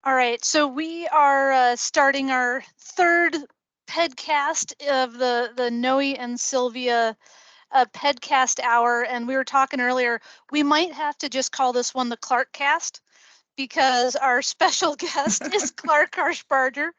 All right, so we are starting our third pedcast of the Noe and Sylvia pedcast hour, and we were talking earlier, we might have to just call this one the Clark cast because our special guest is Clark Harshbarger,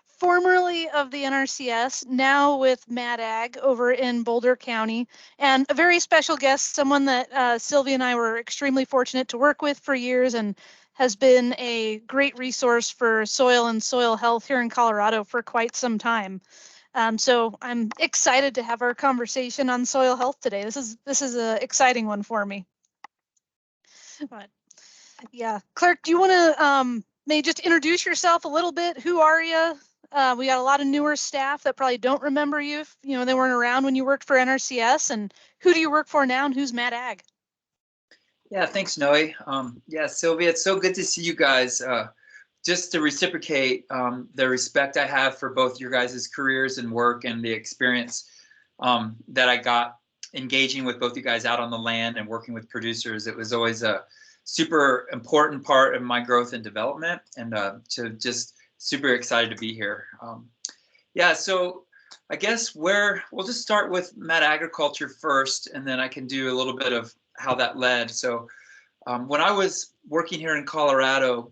formerly of the NRCS, now with Mad Ag over in Boulder County, and a very special guest, someone that Sylvia and I were extremely fortunate to work with for years and has been a great resource for soil and soil health here in Colorado for quite some time. So I'm excited to have our conversation on soil health today. This is an exciting one for me. But yeah, Clark, do you want to maybe just introduce yourself a little bit? Who are you? We got a lot of newer staff that probably don't remember you. If, you know, they weren't around when you worked for NRCS. And who do you work for now, and who's Mad Ag? Yeah, thanks, Noe. Yeah, Sylvia, it's so good to see you guys. Just to reciprocate the respect I have for both your guys' careers and work and the experience that I got engaging with both you guys out on the land and working with producers. It was always a super important part of my growth and development, and to just super excited to be here. Yeah, so I guess we'll just start with Mad Agriculture first, and then I can do a little bit of how that led. So when I was working here in Colorado,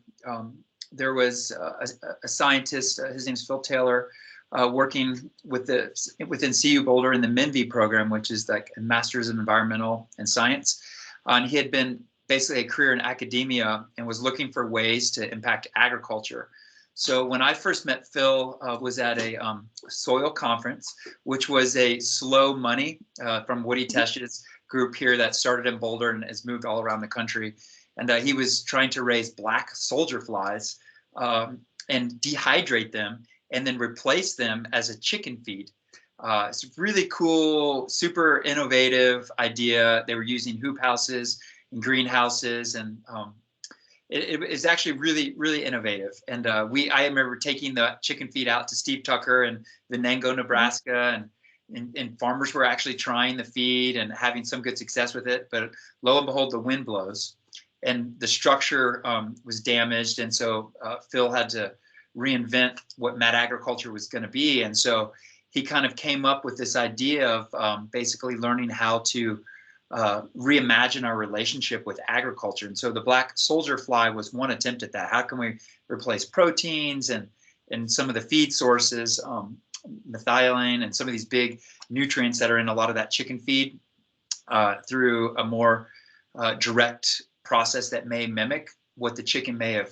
there was a scientist, his name's Phil Taylor, working within CU Boulder in the MINV program, which is like a Master's in Environmental and Science. And he had been basically a career in academia and was looking for ways to impact agriculture. So when I first met Phil, was at a soil conference, which was a slow money from Woody Tesch's group here that started in Boulder and has moved all around the country. And he was trying to raise black soldier flies and dehydrate them and then replace them as a chicken feed. It's a really cool, super innovative idea. They were using hoop houses and greenhouses, and it is actually really, really innovative. And I remember taking the chicken feed out to Steve Tucker in Venango, Nebraska, and farmers were actually trying the feed and having some good success with it. But lo and behold, the wind blows and the structure was damaged. And so Phil had to reinvent what Mad Agriculture was going to be. And so he kind of came up with this idea of basically learning how to reimagine our relationship with agriculture. And so the black soldier fly was one attempt at that. How can we replace proteins and some of the feed sources, methionine and some of these big nutrients that are in a lot of that chicken feed through a more direct process that may mimic what the chicken may have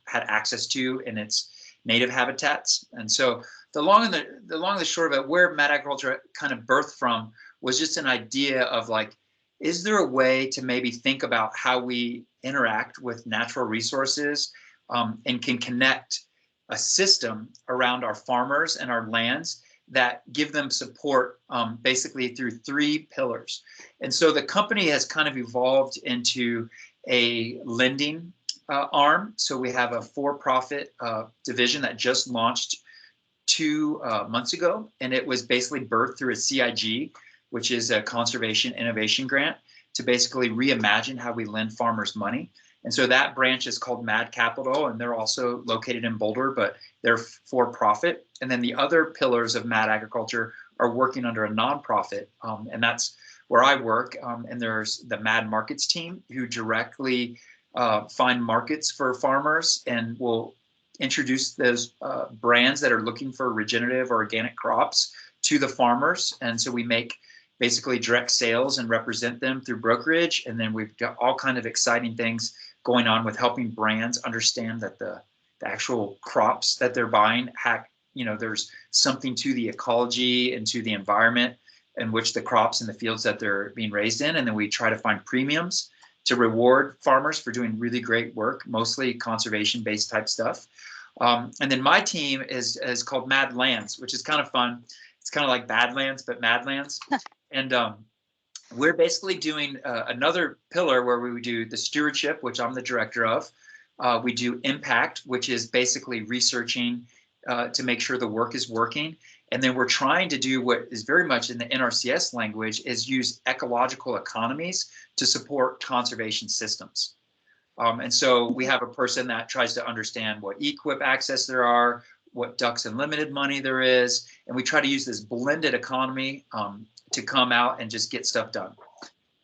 had access to in its native habitats. And so the long and the short of it, where Mad Agriculture kind of birthed from was just an idea of like, is there a way to maybe think about how we interact with natural resources and can connect a system around our farmers and our lands that give them support basically through three pillars. And so the company has kind of evolved into a lending arm. So we have a for-profit division that just launched 2 months ago, and it was basically birthed through a CIG, which is a conservation innovation grant, to basically reimagine how we lend farmers money. And so that branch is called Mad Capital, and they're also located in Boulder, but they're for profit. And then the other pillars of Mad Agriculture are working under a nonprofit, and that's where I work. And there's the Mad Markets team, who directly find markets for farmers and will introduce those brands that are looking for regenerative or organic crops to the farmers. And so we make basically direct sales and represent them through brokerage. And then we've got all kind of exciting things going on with helping brands understand that the actual crops that they're buying, there's something to the ecology and to the environment in which the crops and the fields that they're being raised in. And then we try to find premiums to reward farmers for doing really great work, mostly conservation-based type stuff. And then my team is called Mad Lands, which is kind of fun. It's kind of like Badlands, but Mad Lands. And we're basically doing another pillar where we do the stewardship, which I'm the director of. We do impact, which is basically researching to make sure the work is working. And then we're trying to do what is very much in the NRCS language, is use ecological economies to support conservation systems. And so we have a person that tries to understand what equip access there are, what ducks and limited money there is, and we try to use this blended economy to come out and just get stuff done.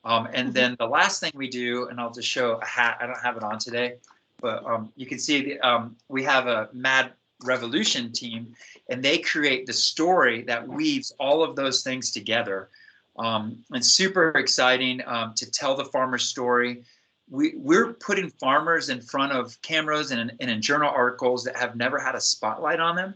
And then the last thing we do, and I'll just show a hat. I don't have it on today, but you can see we have a Mad Revolution team, and they create the story that weaves all of those things together. And super exciting to tell the farmer's story. We're putting farmers in front of cameras and in journal articles that have never had a spotlight on them.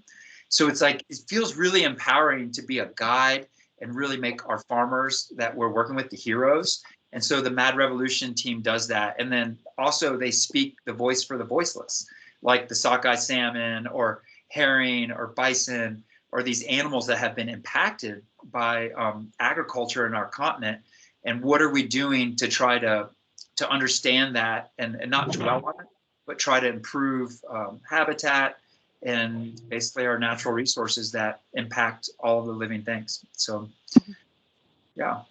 So it's like, it feels really empowering to be a guide and really make our farmers that we're working with the heroes. And so the Mad Revolution team does that. And then also they speak the voice for the voiceless, like the sockeye salmon or herring or bison, or these animals that have been impacted by agriculture in our continent. And what are we doing to try to understand that and not dwell on it, but try to improve habitat and basically our natural resources that impact all of the living things. So, yeah.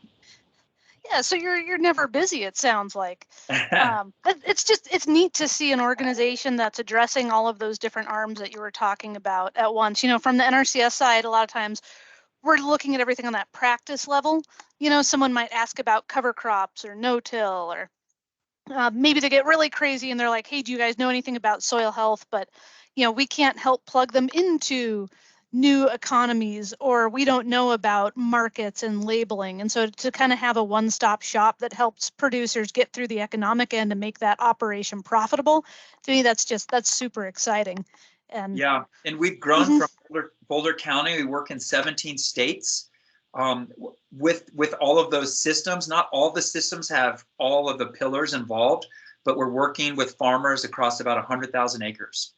Yeah, so you're never busy, it sounds like. It's neat to see an organization that's addressing all of those different arms that you were talking about at once. You know, from the NRCS side, a lot of times we're looking at everything on that practice level. You know, someone might ask about cover crops or no-till, or maybe they get really crazy and they're like, hey, do you guys know anything about soil health? But, you know, we can't help plug them into new economies, or we don't know about markets and labeling. And so to kind of have a one-stop shop that helps producers get through the economic end and make that operation profitable, to me, that's super exciting. And yeah, and we've grown from Boulder County. We work in 17 states with all of those systems. Not all the systems have all of the pillars involved, but we're working with farmers across about 100,000 acres.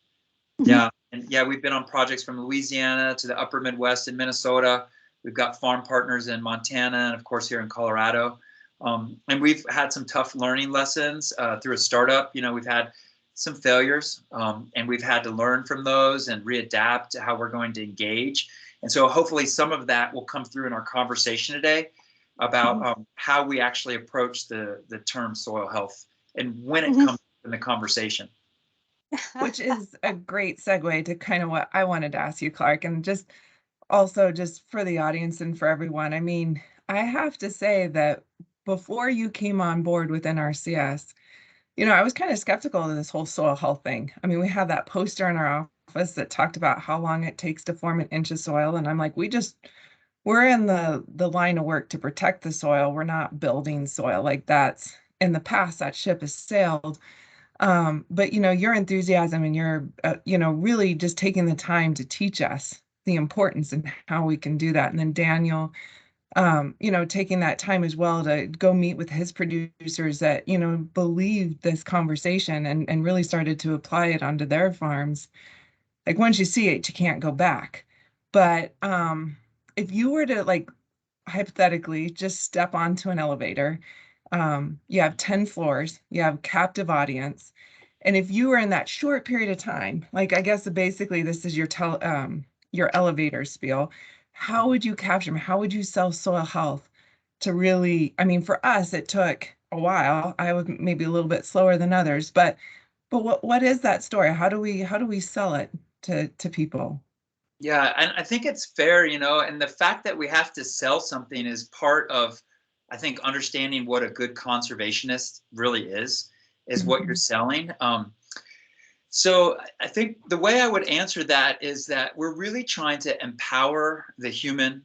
Yeah, and yeah, we've been on projects from Louisiana to the upper Midwest in Minnesota. We've got farm partners in Montana and, of course, here in Colorado. And we've had some tough learning lessons through a startup. You know, we've had some failures, and we've had to learn from those and readapt to how we're going to engage. And so hopefully some of that will come through in our conversation today about how we actually approach the term soil health and when it comes in the conversation. Which is a great segue to kind of what I wanted to ask you, Clark, and just also just for the audience and for everyone. I mean, I have to say that before you came on board with NRCS, you know, I was kind of skeptical of this whole soil health thing. I mean, we have that poster in our office that talked about how long it takes to form an inch of soil. And I'm like, we're in the line of work to protect the soil. We're not building soil. Like, that's in the past, that ship has sailed. But, you know, your enthusiasm and your, you know, really just taking the time to teach us the importance and how we can do that. And then Daniel, you know, taking that time as well to go meet with his producers that, you know, believed this conversation and really started to apply it onto their farms. Like, once you see it, you can't go back. But if you were to, like, hypothetically just step onto an elevator, you have 10 floors, you have captive audience. And if you were in that short period of time, like, I guess basically this is your elevator spiel, how would you capture them? How would you sell soil health to really, I mean, for us, it took a while. I was maybe a little bit slower than others, but what is that story? How do we sell it to people? Yeah, and I think it's fair, you know, and the fact that we have to sell something is part of, I think, understanding what a good conservationist really is what you're selling. So I think the way I would answer that is that we're really trying to empower the human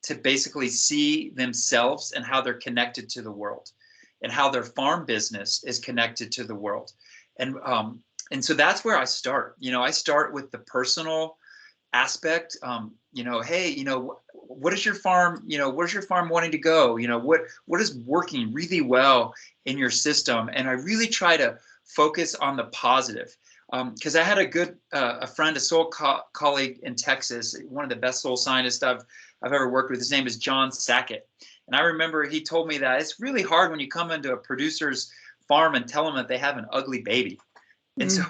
to basically see themselves and how they're connected to the world and how their farm business is connected to the world. And so that's where I start. You know, I start with the personal aspect. You know, hey, you know, what is your farm, you know, where's your farm wanting to go? You know, what is working really well in your system? And I really try to focus on the positive. Because I had a friend, a soil colleague in Texas, one of the best soil scientists I've ever worked with. His name is John Sackett. And I remember he told me that it's really hard when you come into a producer's farm and tell them that they have an ugly baby. And so,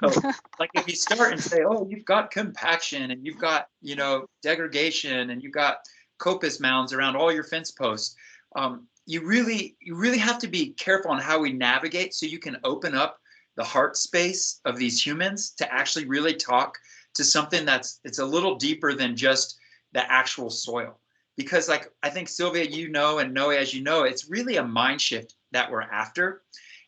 like, if you start and say, oh, you've got compaction and you've got, you know, degradation and you've got coppice mounds around all your fence posts, you really have to be careful on how we navigate so you can open up the heart space of these humans to actually really talk to something it's a little deeper than just the actual soil. Because like, I think Sylvia, and Noe, as you know, it's really a mind shift that we're after.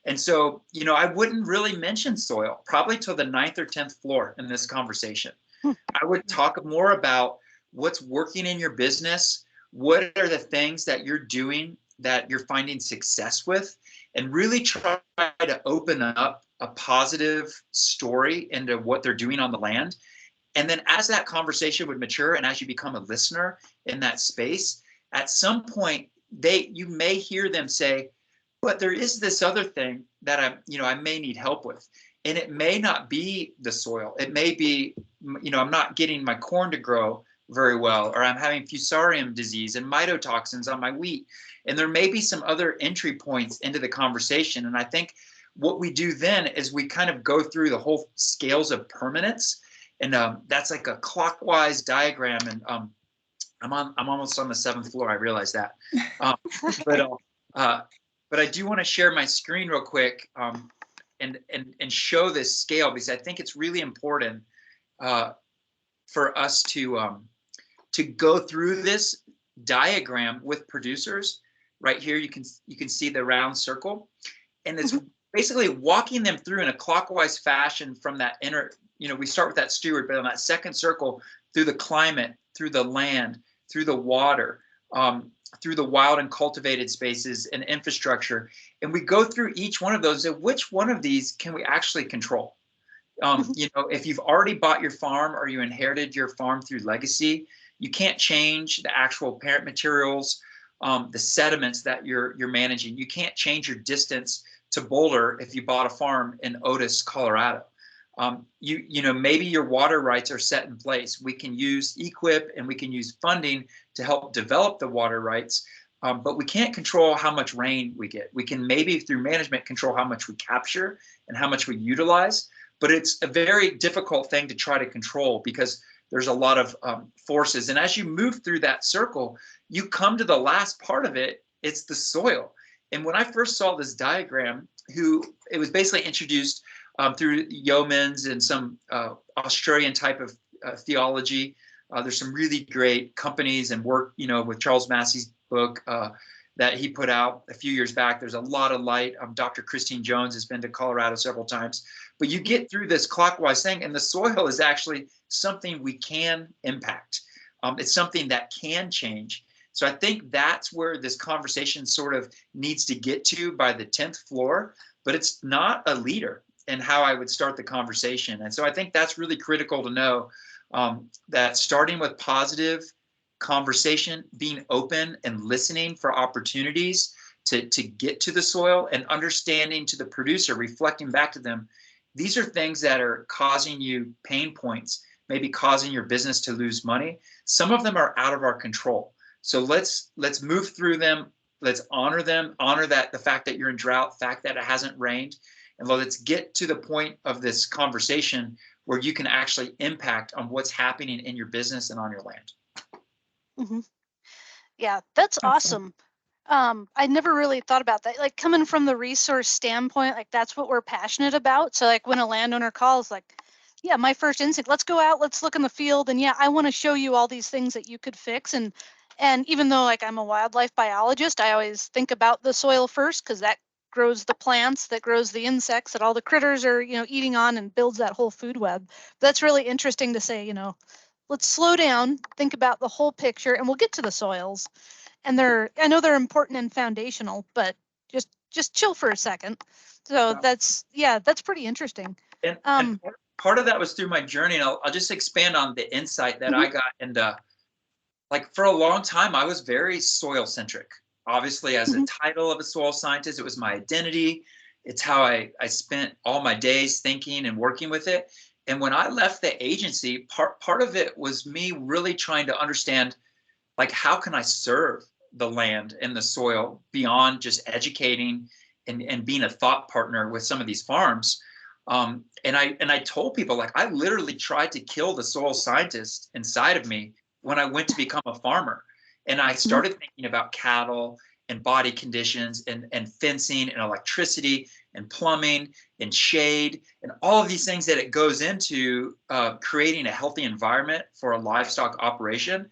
And so, I wouldn't really mention soil probably till the 9th or 10th floor in this conversation. I would talk more about what's working in your business. What are the things that you're doing that you're finding success with, and really try to open up a positive story into what they're doing on the land. And then as that conversation would mature and as you become a listener in that space, at some point you may hear them say, but there is this other thing that I may need help with. And it may not be the soil. It may be, I'm not getting my corn to grow very well, or I'm having fusarium disease and mycotoxins on my wheat. And there may be some other entry points into the conversation. And I think what we do then is we kind of go through the whole scales of permanence. And that's like a clockwise diagram. And I'm almost on the 7th floor. I realize that. But I do want to share my screen real quick and show this scale, because I think it's really important for us to go through this diagram with producers. Right here, you can see the round circle, and it's basically walking them through in a clockwise fashion from that inner. We start with that steward, but on that second circle, through the climate, through the land, through the water, through the wild and cultivated spaces and infrastructure. And we go through each one of those, and which one of these can we actually control? If you've already bought your farm or you inherited your farm through legacy, you can't change the actual parent materials, the sediments that you're managing. You can't change your distance to Boulder if you bought a farm in Otis, Colorado. Maybe your water rights are set in place. We can use EQIP and we can use funding to help develop the water rights, but we can't control how much rain we get. We can maybe through management control how much we capture and how much we utilize, but it's a very difficult thing to try to control because there's a lot of forces. And as you move through that circle, you come to the last part of it. It's the soil. And when I first saw this diagram, it was basically introduced through Yeomans and some Australian type of theology. There's some really great companies and work, with Charles Massey's book that he put out a few years back. There's a lot of light. Dr. Christine Jones has been to Colorado several times. But you get through this clockwise thing, and the soil is actually something we can impact. It's something that can change. So I think that's where this conversation sort of needs to get to by the 10th floor, but it's not a leader in how I would start the conversation. And so I think that's really critical to know, that starting with positive conversation, being open and listening for opportunities to get to the soil, and understanding to the producer, reflecting back to them, these are things that are causing you pain points, maybe causing your business to lose money. Some of them are out of our control. So let's move through them. Let's honor them, honor that the fact that you're in drought, fact that it hasn't rained. And let's get to the point of this conversation where you can actually impact on what's happening in your business and on your land. Mm-hmm. Yeah, that's awesome. I never really thought about that. Like, coming from the resource standpoint, like that's what we're passionate about. So like when a landowner calls, like, yeah, my first instinct, let's go out, let's look in the field. And yeah, I want to show you all these things that you could fix. And even though like I'm a wildlife biologist, I always think about the soil first, because that grows the plants, that grows the insects that all the critters are, eating on, and builds that whole food web. That's really interesting to say, let's slow down, think about the whole picture, and we'll get to the soils. And I know they're important and foundational, but just chill for a second. So that's pretty interesting. And part of that was through my journey. And I'll just expand on the insight that I got. And like for a long time, I was very soil centric. Obviously, as a title of a soil scientist, it was my identity. It's how I spent all my days thinking and working with it. And when I left the agency, part of it was me really trying to understand, like, how can I serve the land and the soil beyond just educating and being a thought partner with some of these farms. And I told people, like, I literally tried to kill the soil scientist inside of me when I went to become a farmer. And I started thinking about cattle and body conditions and fencing and electricity and plumbing and shade and all of these things that it goes into creating a healthy environment for a livestock operation,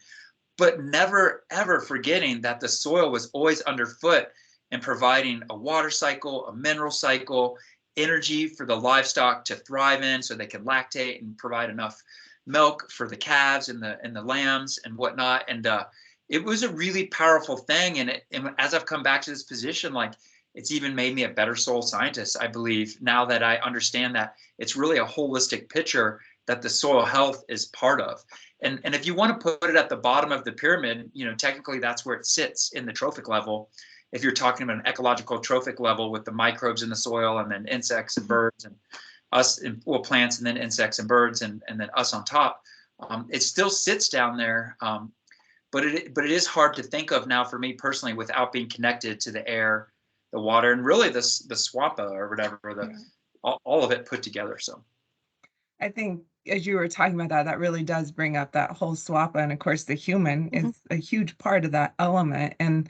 but never ever forgetting that the soil was always underfoot and providing a water cycle, a mineral cycle, energy for the livestock to thrive in so they can lactate and provide enough milk for the calves and the lambs and whatnot. And it was a really powerful thing. And as I've come back to this position, like, it's even made me a better soil scientist, I believe, now that I understand that it's really a holistic picture that the soil health is part of. And if you want to put it at the bottom of the pyramid, you know, technically that's where it sits in the trophic level. If you're talking about an ecological trophic level with the microbes in the soil and then insects and birds and us, well, plants and then insects and birds and then us on top, it still sits down there. But it is hard to think of now for me personally without being connected to the air, the water, and really the swampa or whatever, all of it put together. So I think as you were talking about that really does bring up that whole SWAPA. And of course, the human is a huge part of that element. And,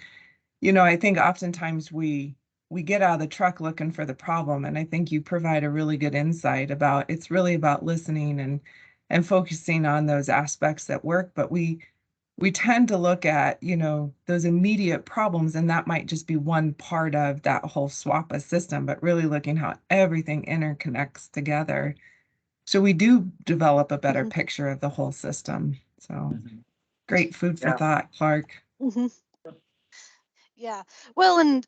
you know, I think oftentimes we get out of the truck looking for the problem. And I think you provide a really good insight about it's really about listening and focusing on those aspects that work. But we tend to look at, you know, those immediate problems, and that might just be one part of that whole SWAPA system, but really looking how everything interconnects together. So we do develop a better picture of the whole system. So great food for thought, Clark. Yeah. Well, and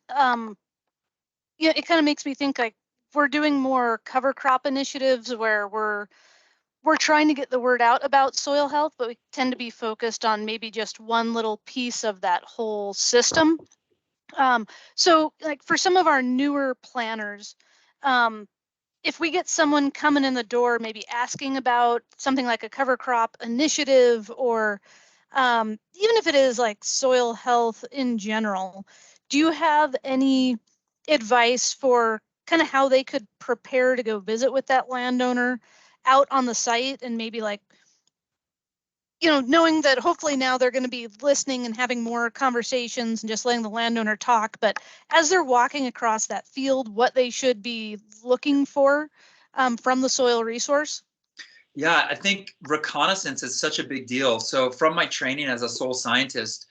yeah, it kind of makes me think like we're doing more cover crop initiatives where we're trying to get the word out about soil health, but we tend to be focused on maybe just one little piece of that whole system. So like for some of our newer planners, if we get someone coming in the door, maybe asking about something like a cover crop initiative, or even if it is like soil health in general, do you have any advice for kind of how they could prepare to go visit with that landowner out on the site, and maybe like, you know, knowing that hopefully now they're going to be listening and having more conversations and just letting the landowner talk, but as they're walking across that field, what they should be looking for from the soil resource? Yeah, I think reconnaissance is such a big deal. So from my training as a soil scientist,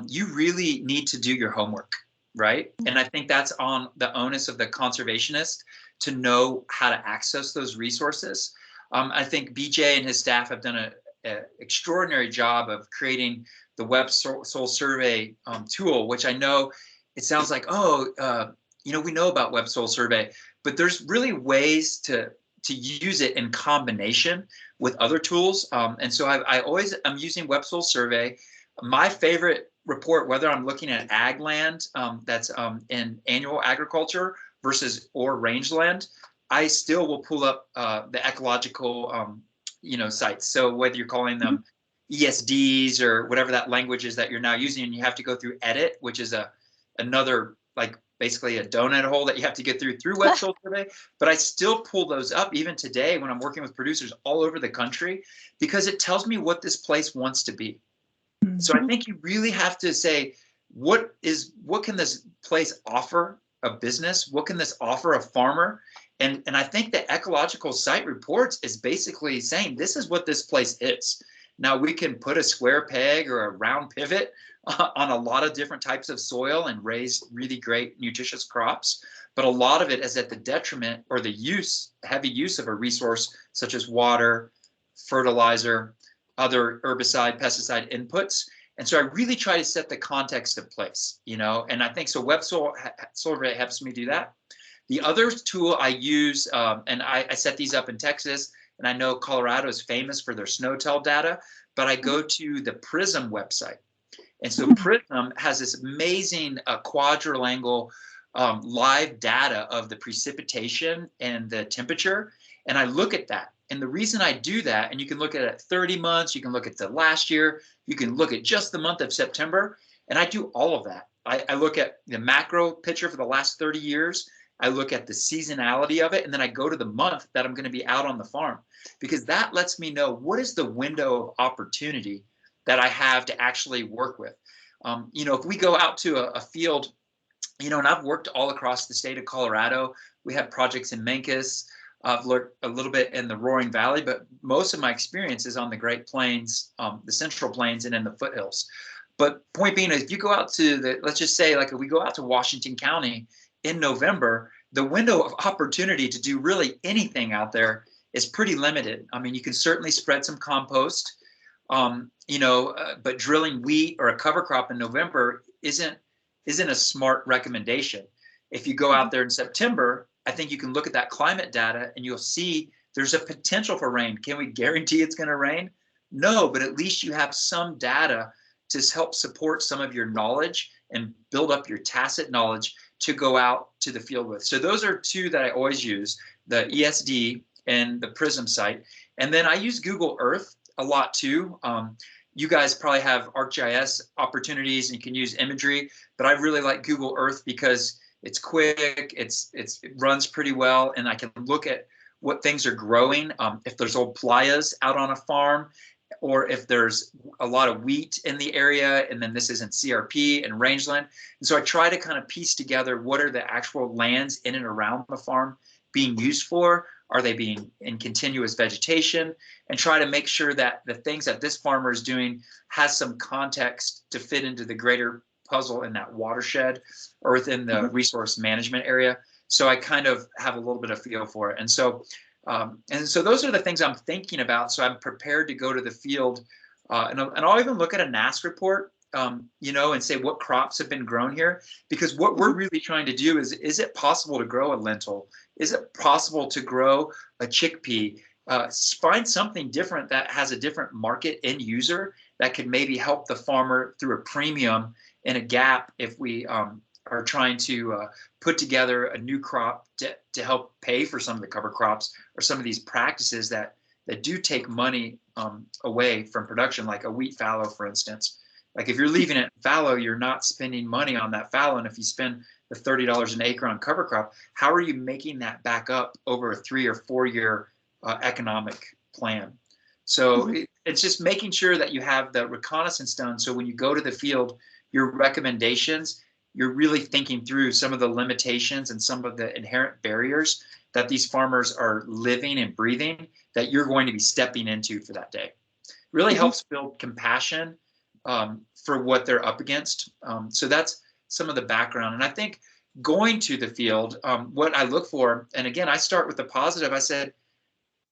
you really need to do your homework, right? And I think that's on the onus of the conservationist to know how to access those resources. I think BJ and his staff have done an extraordinary job of creating the Web Soil Survey tool, which I know it sounds like, you know, we know about Web Soil Survey, but there's really ways to use it in combination with other tools. And so I'm using Web Soil Survey. My favorite report, whether I'm looking at ag land that's in annual agriculture versus or rangeland, I still will pull up the ecological you know, sites. So whether you're calling them ESDs or whatever that language is that you're now using, and you have to go through edit, which is another like basically a donut hole that you have to get through Web Soil Survey. But I still pull those up even today when I'm working with producers all over the country, because it tells me what this place wants to be. So I think you really have to say, what can this place offer a business? What can this offer a farmer? And I think the ecological site reports is basically saying, this is what this place is. Now we can put a square peg or a round pivot on a lot of different types of soil and raise really great nutritious crops. But a lot of it is at the detriment or the heavy use of a resource such as water, fertilizer, other herbicide, pesticide inputs. And so I really try to set the context of place, you know, and I think so Web Soil Survey helps me do that. The other tool I use, and I set these up in Texas, and I know Colorado is famous for their SNOTEL data, but I go to the PRISM website. And so PRISM has this amazing quadrilateral live data of the precipitation and the temperature. And I look at that. And the reason I do that, and you can look at it at 30 months, you can look at the last year, you can look at just the month of September, and I do all of that. I look at the macro picture for the last 30 years. I look at the seasonality of it, and then I go to the month that I'm going to be out on the farm, because that lets me know what is the window of opportunity that I have to actually work with. You know, if we go out to a field and I've worked all across the state of Colorado. We have projects in Mancos. I've looked a little bit in the Roaring Valley, but most of my experience is on the Great Plains, the Central Plains, and in the foothills. But point being, if you go out to let's just say, like if we go out to Washington County in November, the window of opportunity to do really anything out there is pretty limited. I mean, you can certainly spread some compost, but drilling wheat or a cover crop in November isn't a smart recommendation. If you go out there in September, I think you can look at that climate data and you'll see there's a potential for rain. Can we guarantee it's going to rain? No, but at least you have some data to help support some of your knowledge and build up your tacit knowledge to go out to the field with. So those are two that I always use, the ESD and the Prism site. And then I use Google Earth a lot too. You guys probably have ArcGIS opportunities and you can use imagery, but I really like Google Earth because it's quick, it runs pretty well, and I can look at what things are growing. If there's old playas out on a farm, or if there's a lot of wheat in the area, and then this isn't CRP and rangeland. And so I try to kind of piece together what are the actual lands in and around the farm being used for? Are they being in continuous vegetation? And try to make sure that the things that this farmer is doing has some context to fit into the greater puzzle in that watershed or within the resource management area. So I kind of have a little bit of feel for it. And so those are the things I'm thinking about. So I'm prepared to go to the field, and I'll even look at a NASS report, and say what crops have been grown here, because what we're really trying to do is it possible to grow a lentil? Is it possible to grow a chickpea? Find something different that has a different market end user that could maybe help the farmer through a premium in a gap if we are trying to put together a new crop to help pay for some of the cover crops or some of these practices that do take money away from production, like a wheat fallow, for instance. Like if you're leaving it fallow, you're not spending money on that fallow. And if you spend the $30 an acre on cover crop, how are you making that back up over a 3 or 4 year economic plan? So it's just making sure that you have the reconnaissance done. So when you go to the field, your recommendations, you're really thinking through some of the limitations and some of the inherent barriers that these farmers are living and breathing that you're going to be stepping into for that day. Really helps build compassion for what they're up against. So that's some of the background. And I think going to the field, what I look for, and again, I start with the positive. I said,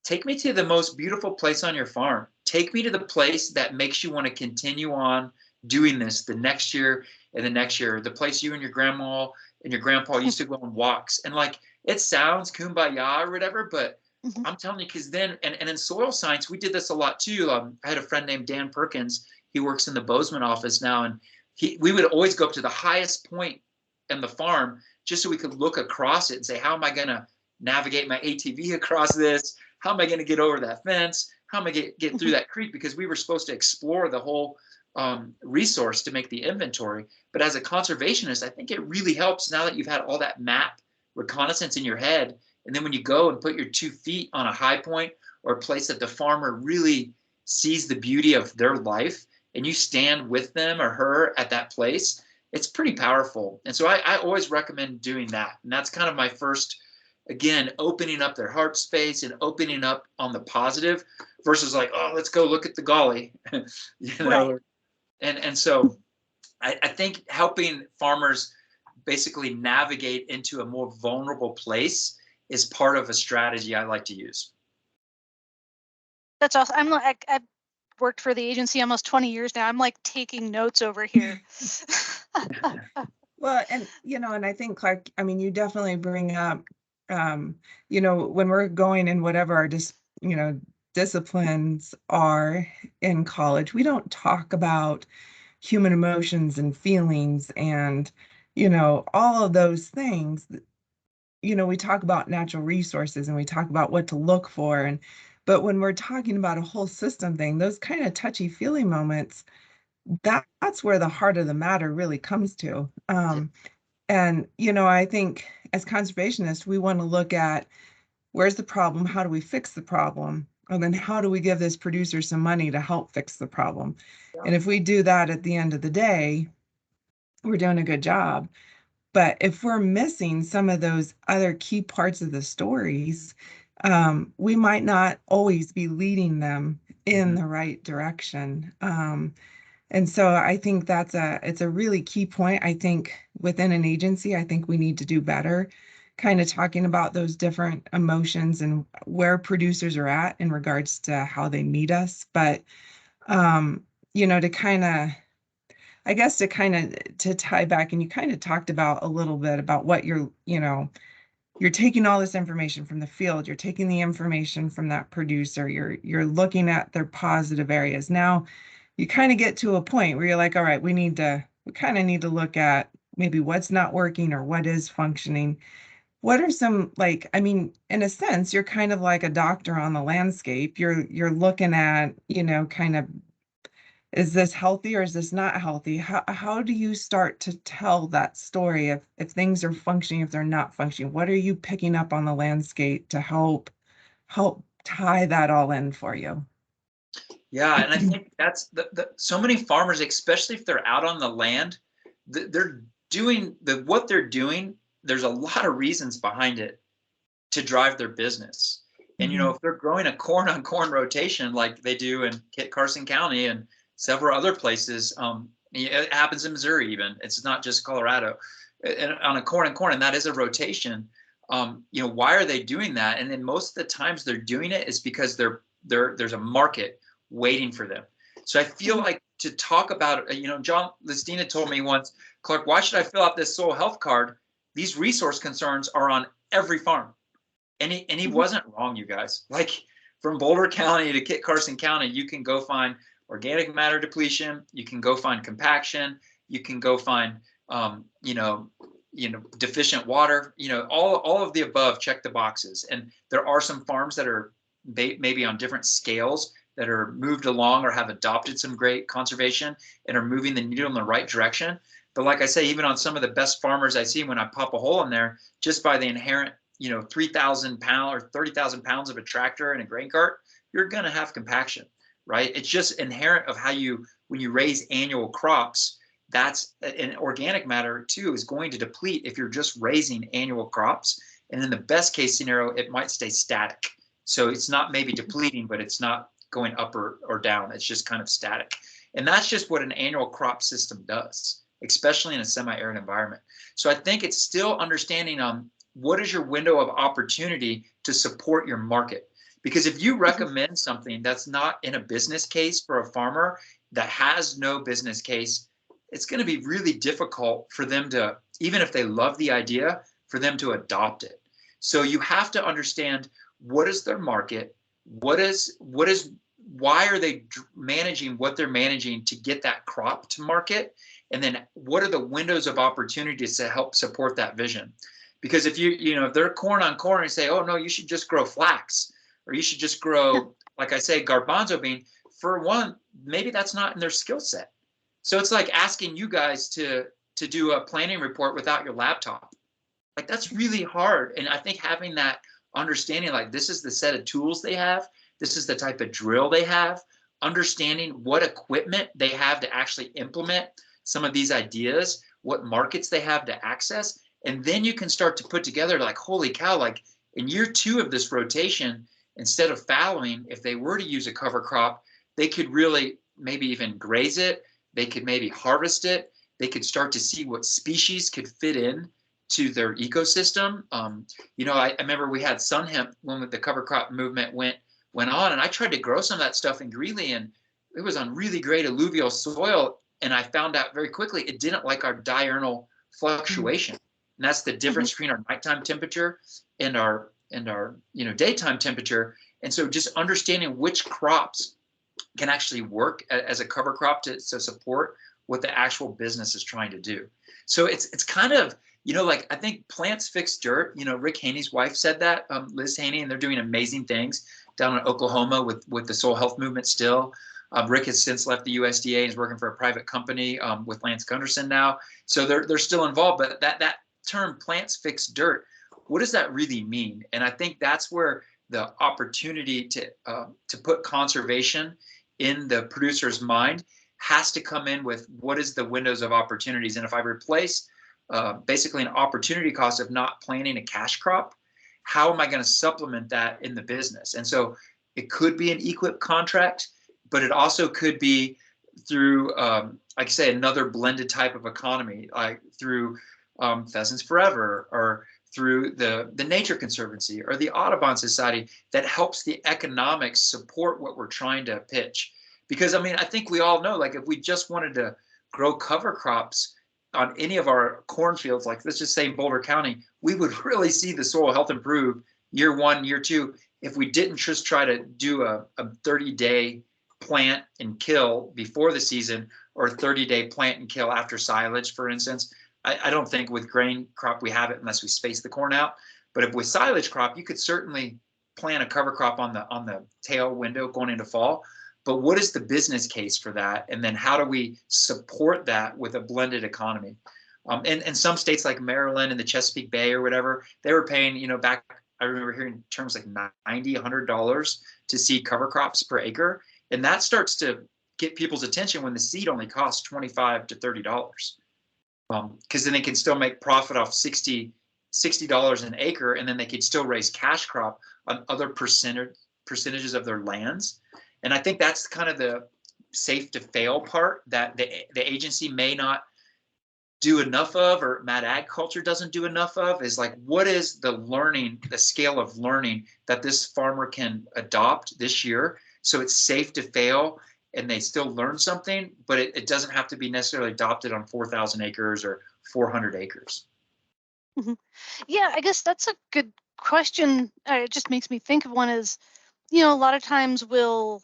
take me to the most beautiful place on your farm. Take me to the place that makes you want to continue on doing this the next year and the next year, the place you and your grandma and your grandpa used to go on walks. And like, it sounds kumbaya or whatever, but I'm telling you, because then, and in soil science, we did this a lot too. I had a friend named Dan Perkins. He works in the Bozeman office now, and we would always go up to the highest point in the farm just so we could look across it and say, how am I going to navigate my ATV across this? How am I going to get over that fence? How am I get through that creek? Because we were supposed to explore the whole resource to make the inventory. But as a conservationist, I think it really helps now that you've had all that map reconnaissance in your head. And then when you go and put your 2 feet on a high point or a place that the farmer really sees the beauty of their life, and you stand with them or her at that place, it's pretty powerful. And so I always recommend doing that. And that's kind of my first, again, opening up their heart space and opening up on the positive versus like, oh, let's go look at the golly, Right. And so I think helping farmers basically navigate into a more vulnerable place is part of a strategy I like to use. That's awesome. I've worked for the agency almost 20 years now. I'm like taking notes over here. Well, and and I think, Clark, I mean, you definitely bring up, when we're going in whatever our disciplines are in college, we don't talk about human emotions and feelings and all of those things. We talk about natural resources and we talk about what to look for, but when we're talking about a whole system thing, those kind of touchy feely moments, that's where the heart of the matter really comes to. And I think as conservationists, we want to look at where's the problem, how do we fix the problem, and then how do we give this producer some money to help fix the problem. And if we do that at the end of the day, we're doing a good job. But if we're missing some of those other key parts of the stories, we might not always be leading them in the right direction. And so I think it's a really key point. I think within an agency, I think we need to do better kind of talking about those different emotions and where producers are at in regards to how they meet us. But to kind of, I guess to tie back, and you kind of talked about a little bit about what you're taking all this information from the field, you're taking the information from that producer, you're looking at their positive areas. Now you kind of get to a point where you're like, all right, we kind of need to look at maybe what's not working or what is functioning. What are some, like, I mean, in a sense, you're kind of like a doctor on the landscape. You're looking at, kind of, is this healthy or is this not healthy? How do you start to tell that story if things are functioning, if they're not functioning? What are you picking up on the landscape to help tie that all in for you? Yeah, and I think that's so many farmers, especially if they're out on the land, they're doing what they're doing. There's a lot of reasons behind it to drive their business. And if they're growing a corn on corn rotation like they do in Kit Carson County and several other places, it happens in Missouri even. It's not just Colorado, and on a corn and corn, and that is a rotation. Why are they doing that? And then most of the times they're doing it is because there's a market waiting for them. So I feel like to talk about, John Listina told me once, Clark, why should I fill out this soil health card? These resource concerns are on every farm. And he wasn't wrong, you guys. Like from Boulder County to Kit Carson County, you can go find organic matter depletion. You can go find compaction. You can go find, deficient water. All of the above, check the boxes. And there are some farms that are maybe on different scales that are moved along or have adopted some great conservation and are moving the needle in the right direction. But like I say, even on some of the best farmers I see, when I pop a hole in there, just by the inherent, 3,000 pound or 30,000 pounds of a tractor and a grain cart, you're going to have compaction, right? It's just inherent of when you raise annual crops, that's an organic matter too is going to deplete if you're just raising annual crops. And in the best case scenario, it might stay static. So it's not maybe depleting, but it's not going up or down. It's just kind of static. And that's just what an annual crop system does, especially in a semi-arid environment. So I think it's still understanding what is your window of opportunity to support your market? Because if you recommend something that's not in a business case for a farmer that has no business case, it's going to be really difficult for them to, even if they love the idea, for them to adopt it. So you have to understand what is their market, why are they managing what they're managing to get that crop to market, and then what are the windows of opportunities to help support that vision? Because if if they're corn on corn and say, oh no, you should just grow flax, or you should just grow, like I say, garbanzo bean, for one, maybe that's not in their skill set. So it's like asking you guys to do a planning report without your laptop. Like that's really hard. And I think having that understanding, like this is the set of tools they have, this is the type of drill they have, understanding what equipment they have to actually implement some of these ideas, what markets they have to access. And then you can start to put together like, holy cow, like in year 2 of this rotation, instead of fallowing, if they were to use a cover crop, they could really maybe even graze it. They could maybe harvest it. They could start to see what species could fit in to their ecosystem. I remember we had sun hemp when the cover crop movement went on, and I tried to grow some of that stuff in Greeley, and it was on really great alluvial soil. And I found out very quickly it didn't like our diurnal fluctuation. And that's the difference between our nighttime temperature and our daytime temperature. And so just understanding which crops can actually work as a cover crop to support what the actual business is trying to do. So it's kind of, like I think plants fix dirt. Rick Haney's wife said that, Liz Haney, and they're doing amazing things down in Oklahoma with the soil health movement still. Rick has since left the USDA and is working for a private company with Lance Gunderson now. So they're still involved, but that term plants fix dirt, what does that really mean? And I think that's where the opportunity to put conservation in the producer's mind has to come in with what is the windows of opportunities. And if I replace basically an opportunity cost of not planting a cash crop, how am I going to supplement that in the business? And so it could be an equip contract, but it also could be through, like I say, another blended type of economy, like through Pheasants Forever, or through the Nature Conservancy or the Audubon Society, that helps the economics support what we're trying to pitch. Because I mean, I think we all know, like if we just wanted to grow cover crops on any of our cornfields, like let's just say in Boulder County, we would really see the soil health improve year 1, year 2, if we didn't just try to do a 30-day plant and kill before the season, or a 30-day plant and kill after silage, for instance. I don't think with grain crop we have it unless we space the corn out. But if with silage crop, you could certainly plant a cover crop on the tail window going into fall. But what is the business case for that? And then how do we support that with a blended economy? And some states like Maryland and the Chesapeake Bay or whatever, they were paying, back, I remember hearing terms like $90, $100 to seed cover crops per acre. And that starts to get people's attention when the seed only costs $25 to $30. Because then they can still make profit off $60 an acre, and then they could still raise cash crop on other percentages of their lands. And I think that's kind of the safe to fail part that the agency may not do enough of, or Mad Agriculture doesn't do enough of, is like, what is the scale of learning that this farmer can adopt this year so it's safe to fail and they still learn something, but it doesn't have to be necessarily adopted on 4,000 acres or 400 acres. Mm-hmm. Yeah, I guess that's a good question. It just makes me think of one is, a lot of times we'll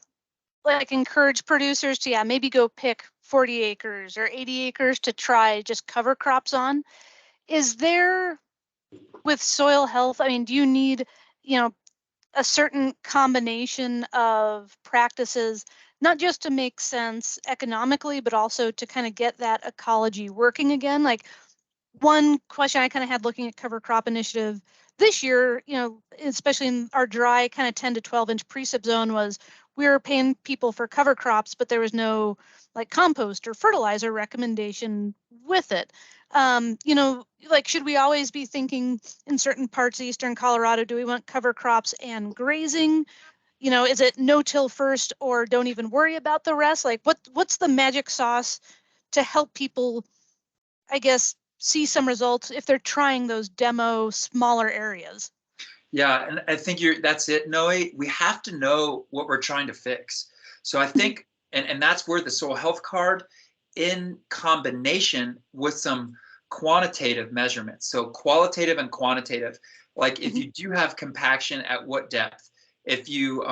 like encourage producers to, maybe go pick 40 acres or 80 acres to try just cover crops on. Is there, with soil health, I mean, do you need, a certain combination of practices, not just to make sense economically, but also to kind of get that ecology working again? Like, one question I kind of had looking at cover crop initiative this year, especially in our dry kind of 10 to 12 inch precip zone, was we were paying people for cover crops, but there was no like compost or fertilizer recommendation with it. Like, should we always be thinking in certain parts of eastern Colorado, do we want cover crops and grazing? Is it no till first or don't even worry about the rest? Like, what's the magic sauce to help people, I guess, see some results if they're trying those demo smaller areas? Yeah, and I think that's it, Noe. We have to know what we're trying to fix. So I think, and that's where the soil health card, in combination with some quantitative measurements. So qualitative and quantitative. Like if you do have compaction, at what depth? If you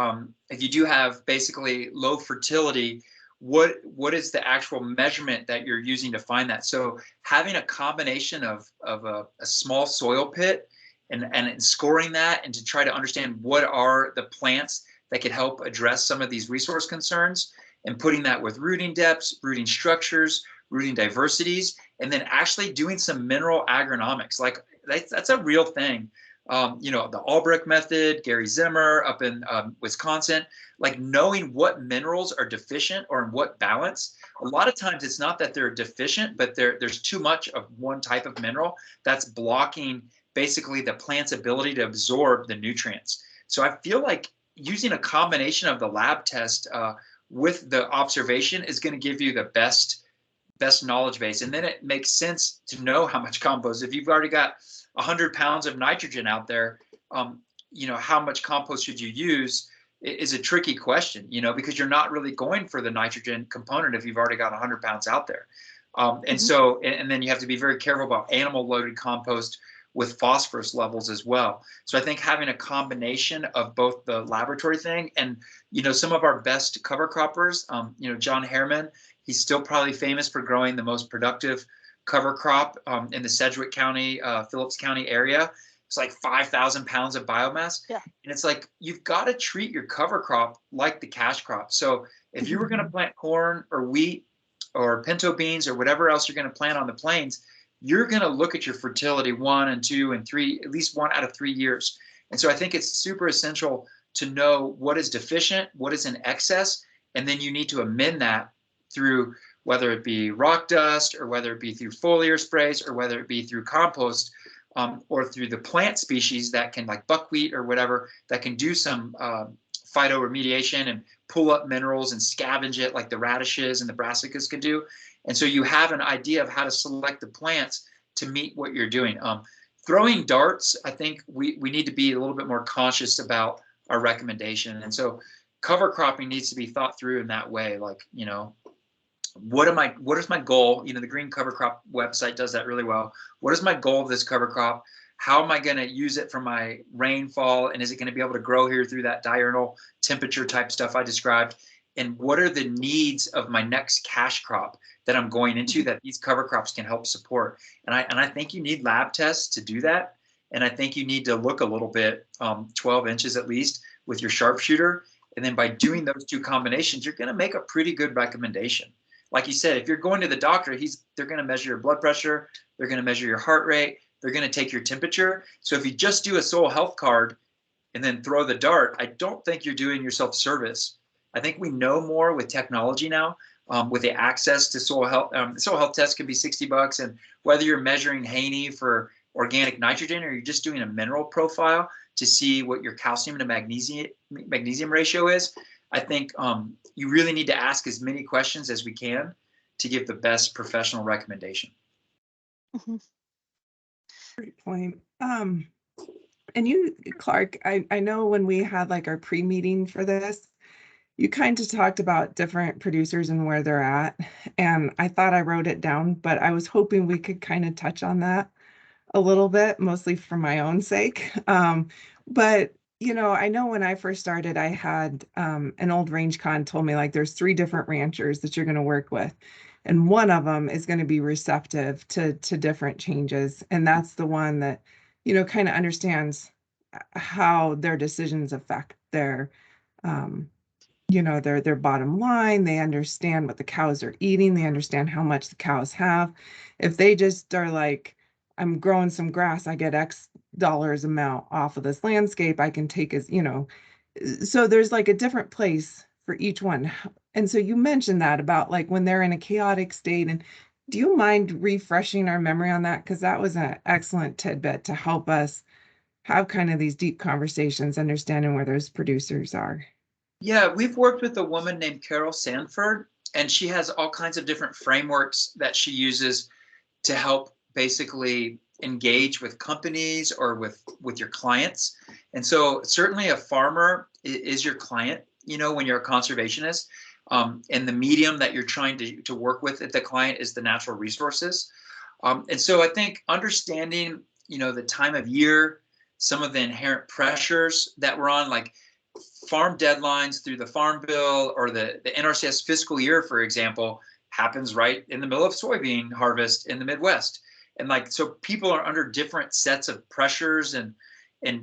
do have basically low fertility, what is the actual measurement that you're using to find that? So having a combination of a small soil pit and scoring that, and to try to understand what are the plants that could help address some of these resource concerns, and putting that with rooting depths, rooting structures, rooting diversities, and then actually doing some mineral agronomics. Like that's a real thing. The Albrecht method, Gary Zimmer up in Wisconsin, like knowing what minerals are deficient or in what balance. A lot of times it's not that they're deficient, but there's too much of one type of mineral that's blocking basically the plant's ability to absorb the nutrients. So I feel like using a combination of the lab test with the observation is going to give you the best knowledge base. And then it makes sense to know how much compost. If you've already got 100 pounds of nitrogen out there, how much compost should you use is a tricky question, because you're not really going for the nitrogen component if you've already got 100 pounds out there. So then you have to be very careful about animal loaded compost with phosphorus levels as well. So I think having a combination of both the laboratory thing and, some of our best cover croppers, John Harriman, he's still probably famous for growing the most productive cover crop in the Sedgwick County, Phillips County area. It's like 5,000 pounds of biomass. Yeah. And it's like, you've got to treat your cover crop like the cash crop. So if you were going to plant corn or wheat or pinto beans or whatever else you're going to plant on the plains, you're going to look at your fertility 1 and 2 and 3, at least 1 out of 3 years. And so I think it's super essential to know what is deficient, what is in excess, and then you need to amend that through whether it be rock dust or whether it be through foliar sprays or whether it be through compost, or through the plant species that can, like buckwheat or whatever, that can do some phytoremediation and pull up minerals and scavenge it like the radishes and the brassicas could do. And so you have an idea of how to select the plants to meet what you're doing. Throwing darts, I think we need to be a little bit more conscious about our recommendation. And so cover cropping needs to be thought through in that way. Like, you know, what is my goal? You know, the Green Cover Crop website does that really well. What is my goal of this cover crop? How am I going to use it for my rainfall? And is it going to be able to grow here through that diurnal temperature type stuff I described? And what are the needs of my next cash crop that I'm going into that these cover crops can help support? And I think you need lab tests to do that. And I think you need to look a little bit, 12 inches at least, with your sharpshooter. And then by doing those two combinations, you're going to make a pretty good recommendation. Like you said, if you're going to the doctor, they're going to measure your blood pressure, they're going to measure your heart rate, they're going to take your temperature. So if you just do a soil health card and then throw the dart, I don't think you're doing yourself service. I think we know more with technology now, with the access to soil health. Soil health tests can be $60, and whether you're measuring Haney for organic nitrogen or you're just doing a mineral profile to see what your calcium to magnesium ratio is, I think you really need to ask as many questions as we can to give the best professional recommendation. Mm-hmm. Great point. And you, Clark, I know when we had like our pre-meeting for this, you kind of talked about different producers and where they're at. And I thought I wrote it down, but I was hoping we could kind of touch on that a little bit, mostly for my own sake. But you know, I know when I first started, I had an old range con told me like there's 3 different ranchers that you're going to work with. And one of them is going to be receptive to different changes. And that's the one that, you know, kind of understands how their decisions affect their, you know, their bottom line. They understand what the cows are eating. They understand how much the cows have. If they just are like, I'm growing some grass, I get X dollars amount off of this landscape, I can take as, you know, so there's like a different place for each one. And so you mentioned that about like when they're in a chaotic state. And do you mind refreshing our memory on that? Because that was an excellent tidbit to help us have kind of these deep conversations, understanding where those producers are. Yeah, we've worked with a woman named Carol Sanford, and she has all kinds of different frameworks that she uses to help basically engage with companies or with your clients. And so certainly a farmer is your client, you know, when you're a conservationist, and the medium that you're trying to work with at the client is the natural resources. And so I think understanding, you know, the time of year, some of the inherent pressures that we're on, like farm deadlines through the Farm Bill or the NRCS fiscal year, for example, happens right in the middle of soybean harvest in the Midwest. And like, so people are under different sets of pressures and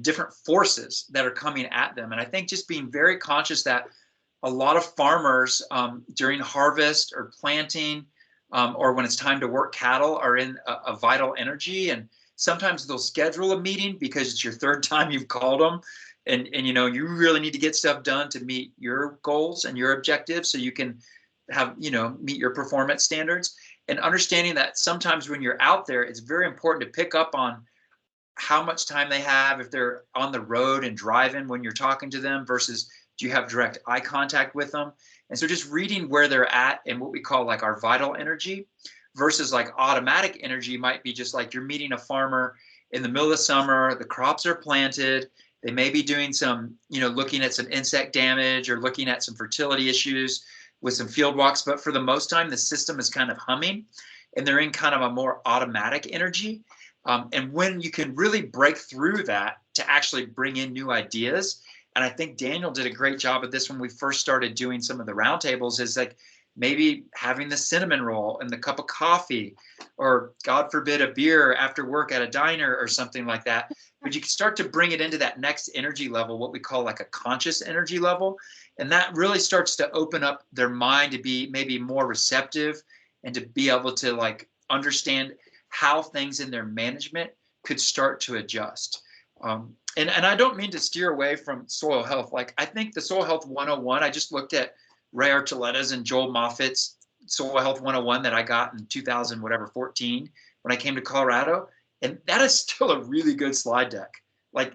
different forces that are coming at them. And I think just being very conscious that a lot of farmers during harvest or planting or when it's time to work cattle are in a vital energy. And sometimes they'll schedule a meeting because it's your 3rd time you've called them. And you know, you really need to get stuff done to meet your goals and your objectives so you can have, you know, meet your performance standards. And understanding that sometimes when you're out there, it's very important to pick up on how much time they have, if they're on the road and driving when you're talking to them versus do you have direct eye contact with them? And so just reading where they're at and what we call like our vital energy versus like automatic energy might be just like you're meeting a farmer in the middle of summer, the crops are planted, they may be doing some, you know, looking at some insect damage or looking at some fertility issues with some field walks. But for the most time, the system is kind of humming and they're in kind of a more automatic energy. And when you can really break through that to actually bring in new ideas. And I think Daniel did a great job of this when we first started doing some of the roundtables, is like maybe having the cinnamon roll and the cup of coffee, or God forbid, a beer after work at a diner or something like that. But you can start to bring it into that next energy level, what we call like a conscious energy level. And that really starts to open up their mind to be maybe more receptive and to be able to like understand how things in their management could start to adjust. And I don't mean to steer away from soil health. Like I think the Soil Health 101, I just looked at Ray Archuleta's and Joel Moffat's Soil Health 101 that I got in 14 when I came to Colorado. And that is still a really good slide deck. Like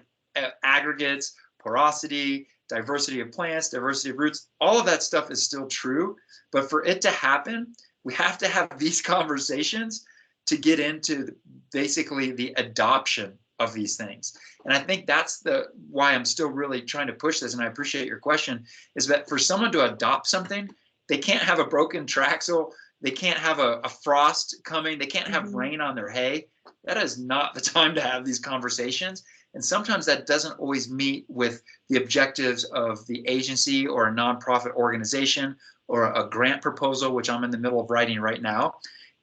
aggregates, porosity, diversity of plants, diversity of roots, all of that stuff is still true. But for it to happen, we have to have these conversations to get into basically the adoption of these things. And I think that's why I'm still really trying to push this. And I appreciate your question, is that for someone to adopt something, they can't have a broken traxel. They can't have a frost coming. They can't have rain on their hay. That is not the time to have these conversations. And sometimes that doesn't always meet with the objectives of the agency or a nonprofit organization or a grant proposal, which I'm in the middle of writing right now.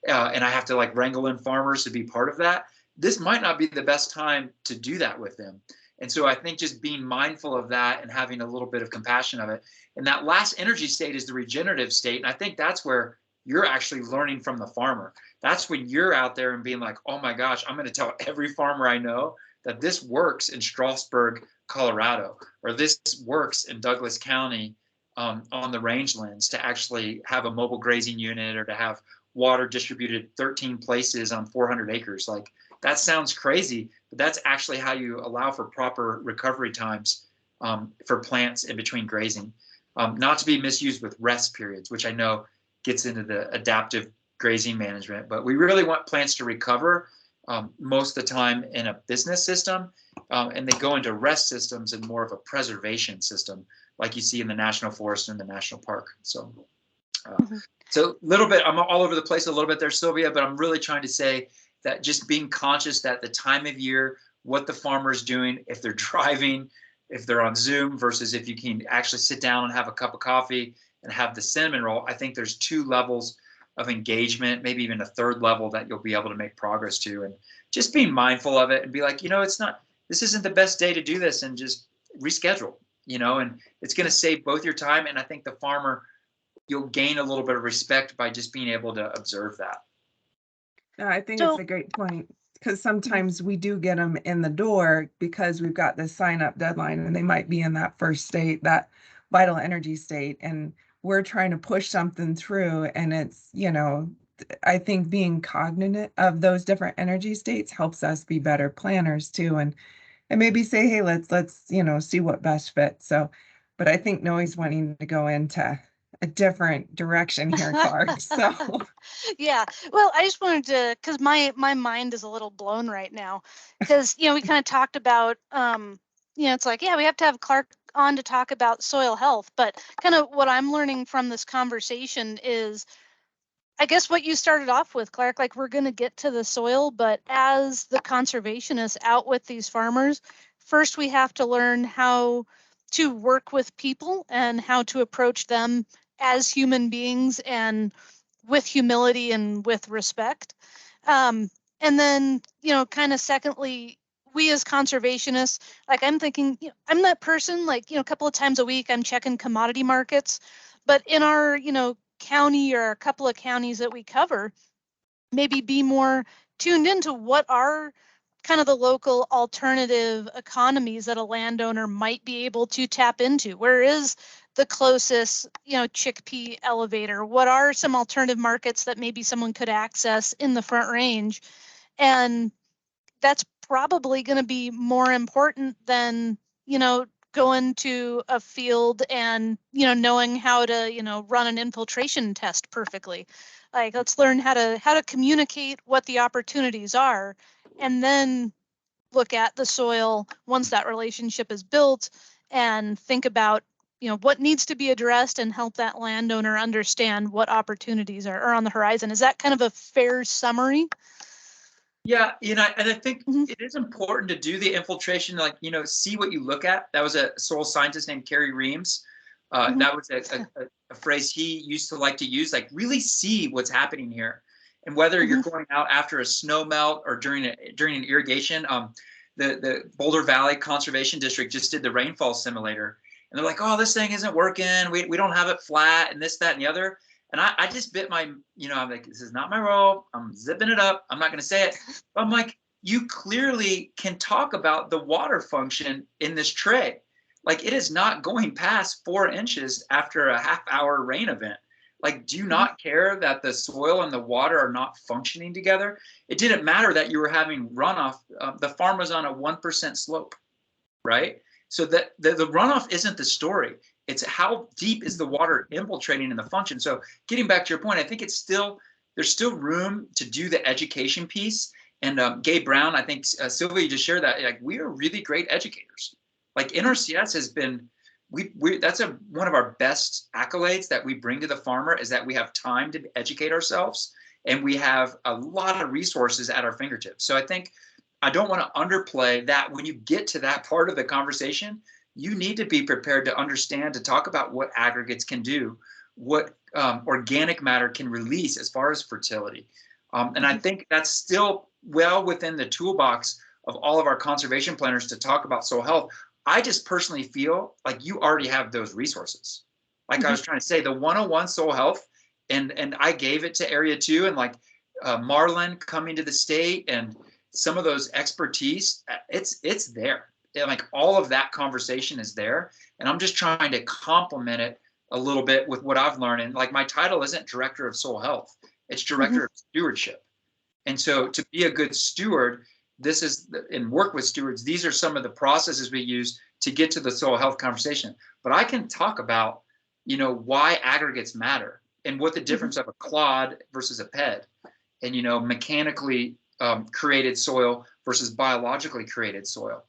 And I have to like wrangle in farmers to be part of that. This might not be the best time to do that with them. And so I think just being mindful of that and having a little bit of compassion of it. And that last energy state is the regenerative state. And I think that's where you're actually learning from the farmer. That's when you're out there and being like, oh my gosh, I'm going to tell every farmer I know that this works in Strasburg, Colorado, or this works in Douglas County on the rangelands to actually have a mobile grazing unit or to have water distributed 13 places on 400 acres. Like, that sounds crazy, but that's actually how you allow for proper recovery times for plants in between grazing. Not to be misused with rest periods, which I know gets into the adaptive grazing management, but we really want plants to recover most of the time in a business system, and they go into rest systems and more of a preservation system, like you see in the national forest and the national park. So, so a little bit, I'm all over the place a little bit there, Sylvia, but I'm really trying to say that just being conscious that the time of year, what the farmer is doing, if they're driving, if they're on Zoom versus if you can actually sit down and have a cup of coffee and have the cinnamon roll. I think there's 2 levels of engagement, maybe even a 3rd level that you'll be able to make progress to, and just being mindful of it and be like, this isn't the best day to do this, and just reschedule, and it's going to save both your time. And I think the farmer, you'll gain a little bit of respect by just being able to observe that. No, I think it's a great point, because sometimes we do get them in the door because we've got this sign up deadline and they might be in that first state, that vital energy state, and we're trying to push something through. And it's, I think being cognizant of those different energy states helps us be better planners too. And maybe say, hey, let's, see what best fits. So, but I think Noe's wanting to go into a different direction here, Clark. So yeah, well, I just wanted to, because my mind is a little blown right now, because we kind of talked about it's like, yeah, we have to have Clark on to talk about soil health, but kind of what I'm learning from this conversation is, I guess what you started off with, Clark, like, we're going to get to the soil, but as the conservationists out with these farmers, first we have to learn how to work with people and how to approach them as human beings and with humility and with respect. And then, kind of secondly, we as conservationists, like, I'm thinking, I'm that person, like, a couple of times a week, I'm checking commodity markets, but in our, county or a couple of counties that we cover, maybe be more tuned into what are kind of the local alternative economies that a landowner might be able to tap into. Where is the closest, chickpea elevator? What are some alternative markets that maybe someone could access in the Front Range? And that's probably going to be more important than, going to a field and, knowing how to, run an infiltration test perfectly. Like, let's learn how to communicate what the opportunities are, and then look at the soil once that relationship is built and think about, what needs to be addressed and help that landowner understand what opportunities are on the horizon. Is that kind of a fair summary? Yeah, and I think it is important to do the infiltration, like, see what you look at. That was a soil scientist named Kerry Reams. That was a phrase he used to like to use, like, really see what's happening here. And whether you're going out after a snow melt or during an irrigation, the Boulder Valley Conservation District just did the rainfall simulator. And they're like, oh, this thing isn't working. We don't have it flat and this, that, and the other. And I just bit my, I'm like, this is not my role. I'm zipping it up. I'm not going to say it. But I'm like, you clearly can talk about the water function in this tray. Like, it is not going past 4 inches after a half-hour rain event. Like, do you not care that the soil and the water are not functioning together? It didn't matter that you were having runoff. The farm was on a 1% slope, right? So that the runoff isn't the story. It's how deep is the water infiltrating in the function. So getting back to your point, I think there's still room to do the education piece. And Gabe Brown, I think Sylvia just shared that. Like, we are really great educators. Like, NRCS has been, that's one of our best accolades that we bring to the farmer, is that we have time to educate ourselves, and we have a lot of resources at our fingertips. So I think I don't want to underplay that. When you get to that part of the conversation, you need to be prepared to understand, to talk about what aggregates can do, what organic matter can release as far as fertility. And I think that's still well within the toolbox of all of our conservation planners to talk about soil health. I just personally feel like you already have those resources. Like I was trying to say, the 101 soil health, and I gave it to Area 2, and like Marlin coming to the state and some of those expertise, it's there. Like, all of that conversation is there, and I'm just trying to complement it a little bit with what I've learned. And like, my title isn't Director of Soil Health, it's Director of Stewardship. And so to be a good steward, this is, and work with stewards, these are some of the processes we use to get to the soil health conversation. But I can talk about, why aggregates matter and what the difference of a clod versus a PED, and, mechanically created soil versus biologically created soil.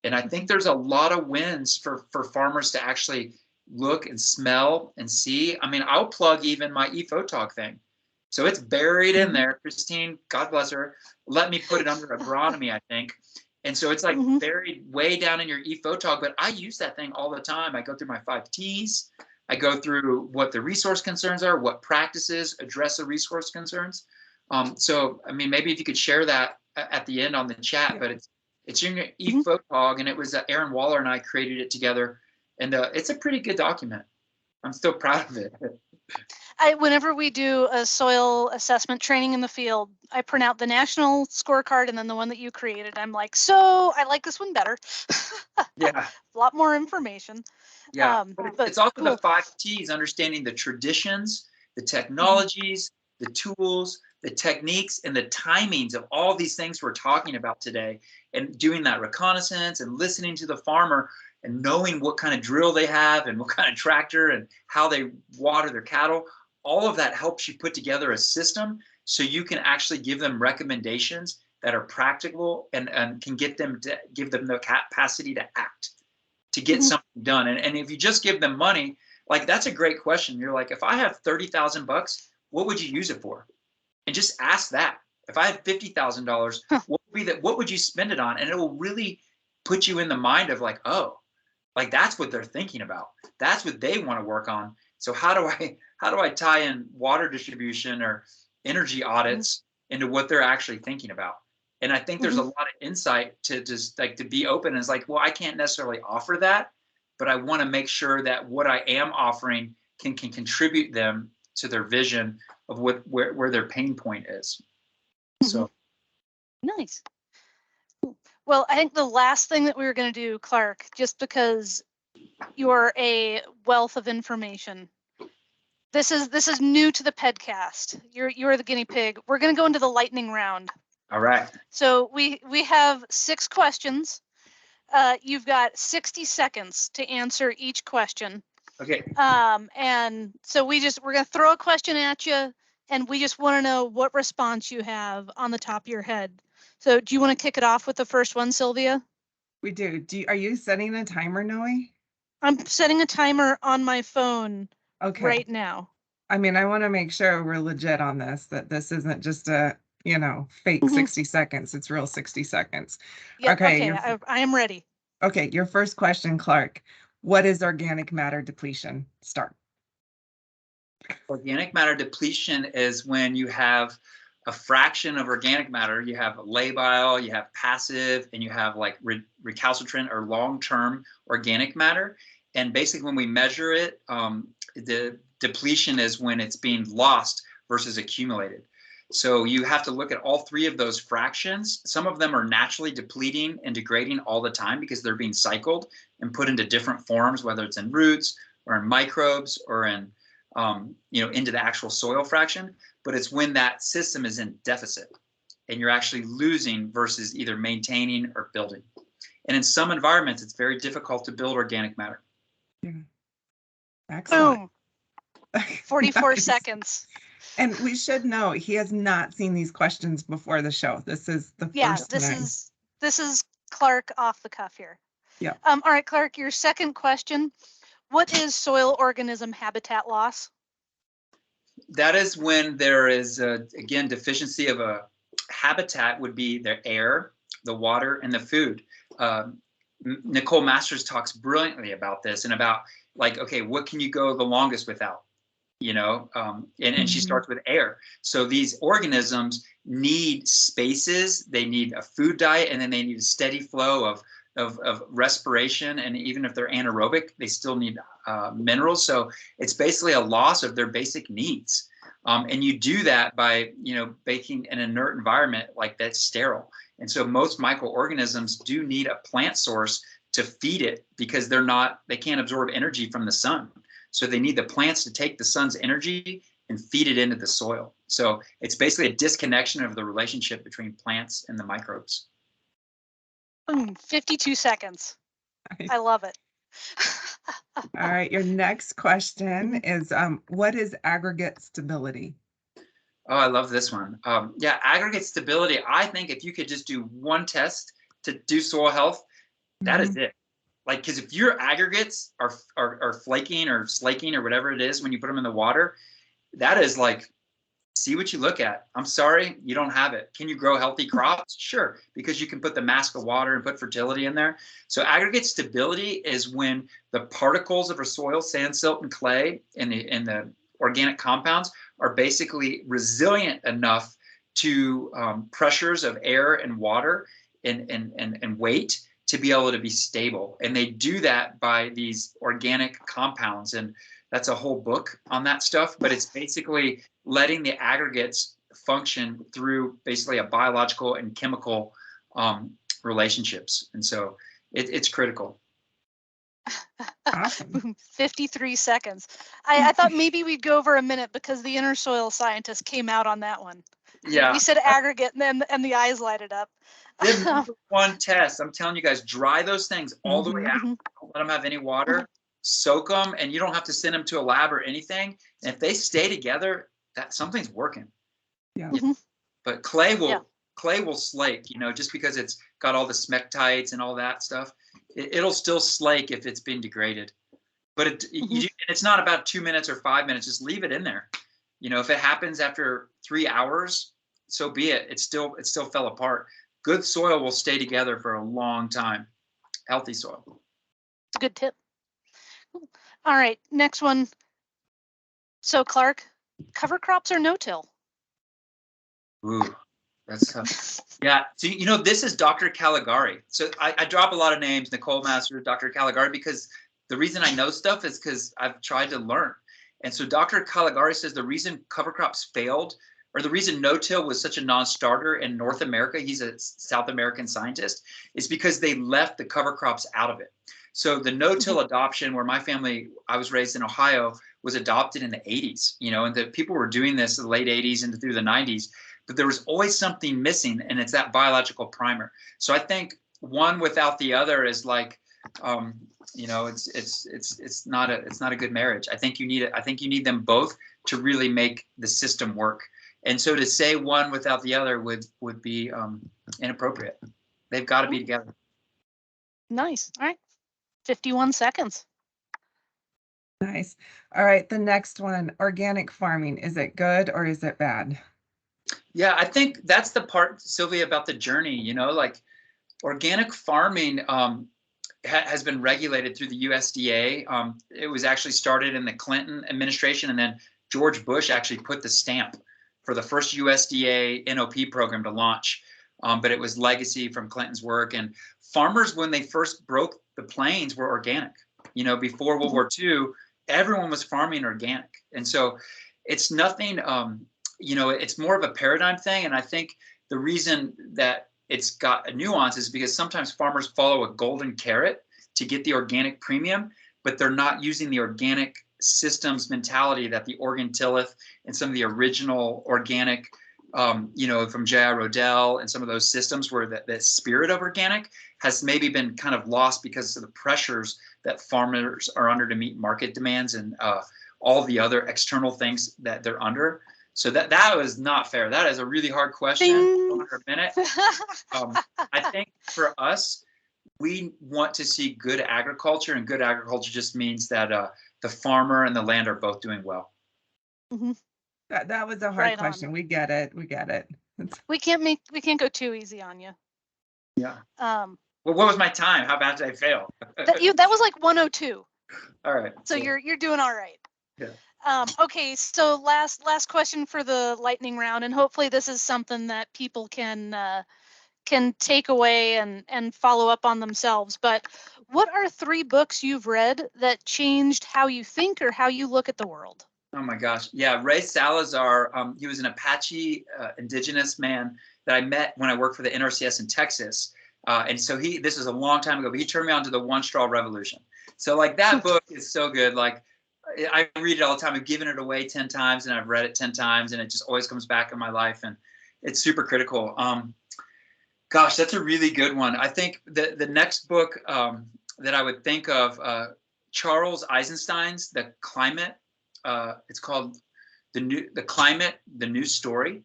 And I think there's a lot of wins for farmers to actually look and smell and see. I mean, I'll plug even my ePhotog thing. So it's buried in there. Christine, God bless her, let me put it under agronomy, I think. And so it's like buried way down in your ePhotog, but I use that thing all the time. I go through my 5 T's. I go through what the resource concerns are, what practices address the resource concerns. So, I mean, maybe if you could share that at the end on the chat, but it's in your ePhotog, and it was Aaron Waller and I created it together. And it's a pretty good document. I'm still proud of it. Whenever we do a soil assessment training in the field, I print out the national scorecard and then the one that you created. I'm like, so I like this one better. Yeah. A lot more information. Yeah. But it's also cool. the 5 T's, understanding the traditions, the technologies, the tools, the techniques, and the timings of all these things we're talking about today, and doing that reconnaissance and listening to the farmer and knowing what kind of drill they have and what kind of tractor and how they water their cattle. All of that helps you put together a system so you can actually give them recommendations that are practical and can give them the capacity to act, to get something done. And if you just give them money, like, that's a great question. You're like, if I have $30,000, what would you use it for? And just ask that. If I have $50,000, what would you spend it on? And it will really put you in the mind of like, oh, like, that's what they're thinking about. That's what they want to work on. So how do I tie in water distribution or energy audits into what they're actually thinking about? And I think there's a lot of insight to just like to be open. And it's like, well, I can't necessarily offer that, but I want to make sure that what I am offering can contribute them to their vision of where their pain point is. So nice. Well, I think the last thing that we were going to do, Clark, just because you're a wealth of information. This is new to the podcast. You're the guinea pig. We're going to go into the lightning round. All right. So we have 6 questions. You've got 60 seconds to answer each question. Okay. And so we're going to throw a question at you, and we just want to know what response you have on the top of your head. So do you want to kick it off with the first one, Sylvia? We do. Are you setting a timer, Noe? I'm setting a timer on my phone right now. I mean, I want to make sure we're legit on this, that this isn't just a, fake 60 seconds. It's real 60 seconds. Yeah, okay. I am ready. Okay, your first question, Clark. What is organic matter depletion? Start. Organic matter depletion is when you have a fraction of organic matter. You have labile, you have passive, and you have like recalcitrant or long-term organic matter. And basically when we measure it, the depletion is when it's being lost versus accumulated. So you have to look at all 3 of those fractions. Some of them are naturally depleting and degrading all the time because they're being cycled and put into different forms, whether it's in roots or in microbes or in into the actual soil fraction, but it's when that system is in deficit and you're actually losing versus either maintaining or building. And in some environments, it's very difficult to build organic matter. Yeah. Excellent. Boom. 44 Nice. seconds. And we should know he has not seen these questions before the show. This is the first time. This is Clark off the cuff here. Yeah. All right, Clark, your second question. What is soil organism habitat loss? That is when there is, again, deficiency of a habitat would be the air, the water, and the food. Nicole Masters talks brilliantly about this and about like, okay, what can you go the longest without? And she starts with air. So these organisms need spaces, they need a food diet, and then they need a steady flow of respiration. And even if they're anaerobic, they still need minerals. So it's basically a loss of their basic needs. And you do that by, making an inert environment like that's sterile. And so most microorganisms do need a plant source to feed it because they can't absorb energy from the sun. So they need the plants to take the sun's energy and feed it into the soil. So it's basically a disconnection of the relationship between plants and the microbes. 52 seconds. Nice. I love it. All right, your next question is, what is aggregate stability? Oh, I love this one. Aggregate stability. I think if you could just do one test to do soil health, that is it. Like, because if your aggregates are flaking or slaking or whatever it is when you put them in the water, that is like, see what you look at. I'm sorry, you don't have it. Can you grow healthy crops? Sure, because you can put the mask of water and put fertility in there. So aggregate stability is when the particles of a soil, sand, silt, and clay, and the organic compounds are basically resilient enough to pressures of air and water and weight to be able to be stable. And they do that by these organic compounds. And that's a whole book on that stuff, but it's basically letting the aggregates function through basically a biological and chemical relationships. And so it's critical. Awesome. 53 seconds. I thought maybe we'd go over a minute because the inner soil scientist came out on that one. Yeah. We said aggregate and the eyes lighted up. The number one test, I'm telling you guys, dry those things all the way out. Don't let them have any water. Soak them, and you don't have to send them to a lab or anything. And if they stay together, that something's working. Yeah. But clay will slake, just because it's got all the smectites and all that stuff. It'll still slake if it's been degraded. But it's not about 2 minutes or 5 minutes. Just leave it in there. If it happens after 3 hours, so be it. It still fell apart. Good soil will stay together for a long time. Healthy soil. It's a good tip. All right, next one. So Clark, cover crops or no-till? Ooh, that's tough. Yeah, so this is Dr. Caligari. So I drop a lot of names, Nicole Master, Dr. Caligari, because the reason I know stuff is because I've tried to learn. And so Dr. Caligari says the reason cover crops failed, or the reason no-till was such a non-starter in North America, he's a South American scientist, is because they left the cover crops out of it. So the no-till adoption, where my family, I was raised in Ohio, was adopted in the 80s, and the people were doing this in the late 80s and through the 90s, but there was always something missing, and it's that biological primer. So I think one without the other is like, it's not a good marriage. I think you need them both to really make the system work. And so to say one without the other would be inappropriate. They've got to be together. Nice. All right. 51 seconds. Nice. All right, the next one, organic farming. Is it good or is it bad? Yeah, I think that's the part, Sylvia, about the journey, like organic farming has been regulated through the USDA. It was actually started in the Clinton administration, and then George Bush actually put the stamp for the first USDA NOP program to launch. But it was legacy from Clinton's work. And farmers, when they first broke the plains, were organic. Before World War II, everyone was farming organic. And so it's nothing, it's more of a paradigm thing. And I think the reason that it's got a nuance is because sometimes farmers follow a golden carrot to get the organic premium, but they're not using the organic systems mentality that the Oregon Tillith and some of the original organic, from J.I. Rodell and some of those systems where that spirit of organic has maybe been kind of lost because of the pressures that farmers are under to meet market demands and all the other external things that they're under. So that was not fair. That is a really hard question. For a minute. I think for us, we want to see good agriculture, and good agriculture just means that the farmer and the land are both doing well. Mm-hmm. That was a hard question. We get it. We can't go too easy on you. Yeah. Well, what was my time? How bad did I fail? that was like 102. All right. So cool. you're doing all right. Yeah. Okay, so last question for the lightning round, and hopefully this is something that people can take away and follow up on themselves. But what are 3 books you've read that changed how you think or how you look at the world? Oh my gosh. Yeah. Ray Salazar, he was an Apache indigenous man that I met when I worked for the NRCS in Texas. And so this is a long time ago, but he turned me on to the One Straw Revolution. So like that book is so good. Like I read it all the time. I've given it away 10 times and I've read it 10 times and it just always comes back in my life. And it's super critical. Gosh, that's a really good one. I think the next book that I would think of, Charles Eisenstein's The Climate. It's called The Climate, The New Story.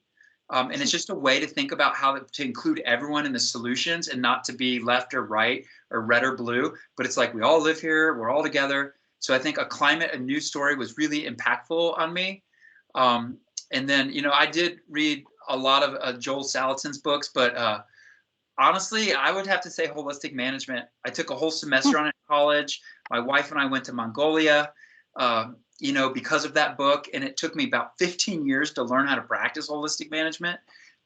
And it's just a way to think about how to include everyone in the solutions and not to be left or right or red or blue. But it's like we all live here, we're all together. So I think A New Story was really impactful on me. And then, I did read a lot of Joel Salatin's books, but honestly, I would have to say Holistic Management. I took a whole semester on it in college. My wife and I went to Mongolia, because of that book. And it took me about 15 years to learn how to practice holistic management.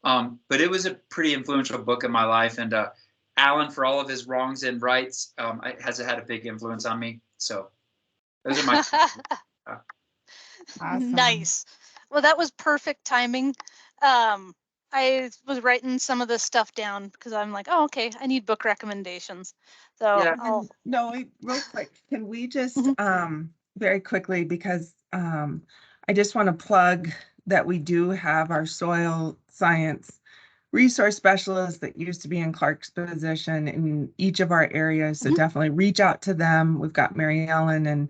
But it was a pretty influential book in my life. And Alan, for all of his wrongs and rights, has had a big influence on me. So those are my. Awesome. Nice. Well, that was perfect timing. I was writing some of this stuff down because I'm like, oh, okay, I need book recommendations. So Yeah. No, real quick, can we just very quickly, because I just want to plug that we do have our soil science resource specialists that used to be in Clark's position in each of our areas. So definitely reach out to them. We've got Mary Ellen in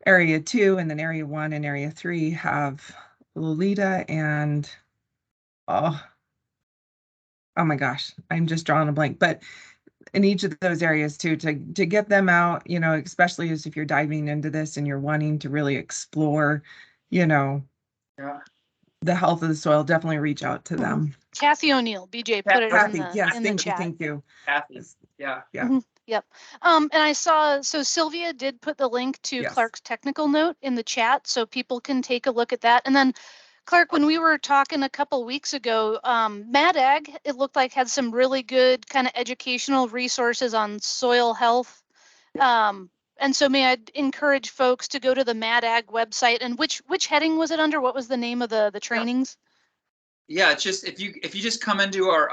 Area 2, and then Area 1 and Area 3 have Lolita and oh my gosh, I'm just drawing a blank. But in each of those areas too, to get them out, especially as if you're diving into this and you're wanting to really explore, the health of the soil, definitely reach out to them. Kathy O'Neill, BJ, put it in the chat. Thank you. Kathy. Yeah. Yep. And I saw, so Sylvia did put the link to Clark's technical note in the chat, so people can take a look at that. And then Clark, when we were talking a couple weeks ago, Mad Ag, it looked like had some really good kind of educational resources on soil health. And so may I encourage folks to go to the Mad Ag website, and which heading was it under? What was the name of the trainings? Yeah, it's just if you just come into our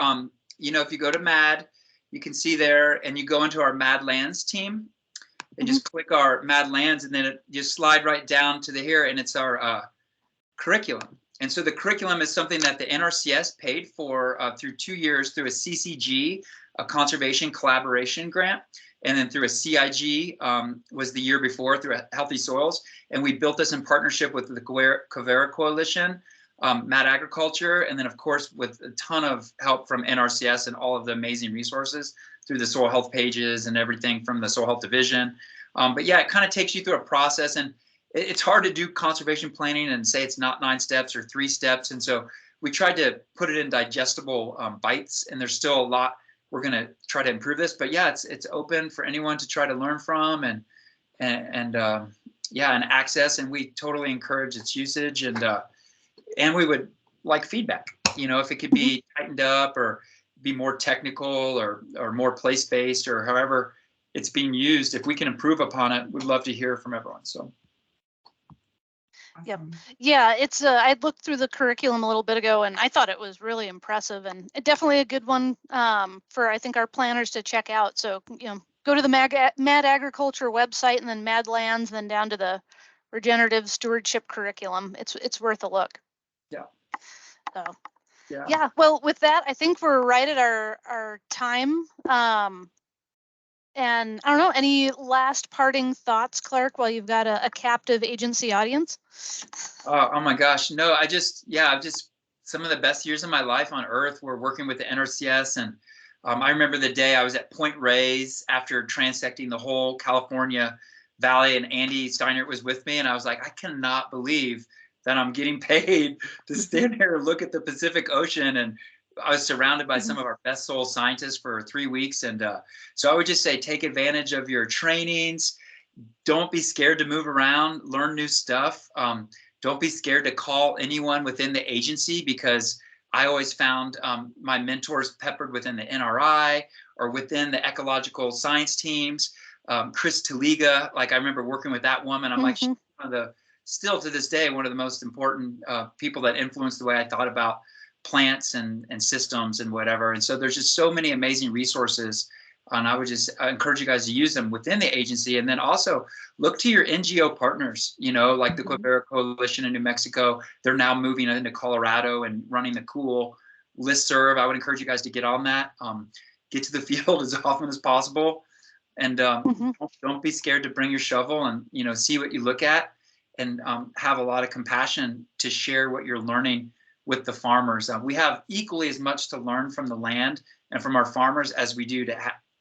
if you go to Mad, you can see there, and you go into our Mad Lands team and just click our Mad Lands, and then you slide right down to here, and it's our curriculum. And so the curriculum is something that the NRCS paid for through 2 years through a CCG, a conservation collaboration grant, and then through a CIG was the year before through Healthy Soils. And we built this in partnership with the Covera Coalition, Mad Agriculture, and then of course with a ton of help from NRCS and all of the amazing resources through the soil health pages and everything from the soil health division. But yeah, it kind of takes you through a process, and it's hard to do conservation planning and say it's not 9 steps or 3 steps. And so we tried to put it in digestible bites, and there's still a lot. We're going to try to improve this, but yeah, it's open for anyone to try to learn from and access. And we totally encourage its usage, and we would like feedback, if it could be tightened up or be more technical or more place-based or however it's being used. If we can improve upon it, we'd love to hear from everyone. So. Yep. Yeah, it's I looked through the curriculum a little bit ago, and I thought it was really impressive, and definitely a good one for I think our planners to check out. So go to the Mad Agriculture website, and then Mad Lands, and then down to the regenerative stewardship curriculum. It's worth a look. Yeah. So Yeah. yeah. Well, with that, I think we're right at our time. And I don't know, any last parting thoughts, Clark, while you've got a captive agency audience? Oh my gosh. No, I've just, some of the best years of my life on earth were working with the NRCS. And I remember the day I was at Point Reyes after transecting the whole California Valley, and Andy Steiner was with me. And I was like, I cannot believe that I'm getting paid to stand here and look at the Pacific Ocean. And I was surrounded by some of our best soil scientists for 3 weeks. And so I would just say, take advantage of your trainings. Don't be scared to move around, learn new stuff. Don't be scared to call anyone within the agency, because I always found my mentors peppered within the NRI or within the ecological science teams. Chris Taliga, like I remember working with that woman. I'm like, she's one of the, still to this day, one of the most important people that influenced the way I thought about plants and systems and whatever. And so there's just so many amazing resources. And I would just encourage you guys to use them within the agency. And then also look to your NGO partners, like the Quivira Coalition in New Mexico. They're now moving into Colorado and running the cool listserv. I would encourage you guys to get on that. Get to the field as often as possible. And don't be scared to bring your shovel and, see what you look at, and have a lot of compassion to share what you're learning with the farmers. We have equally as much to learn from the land and from our farmers as we do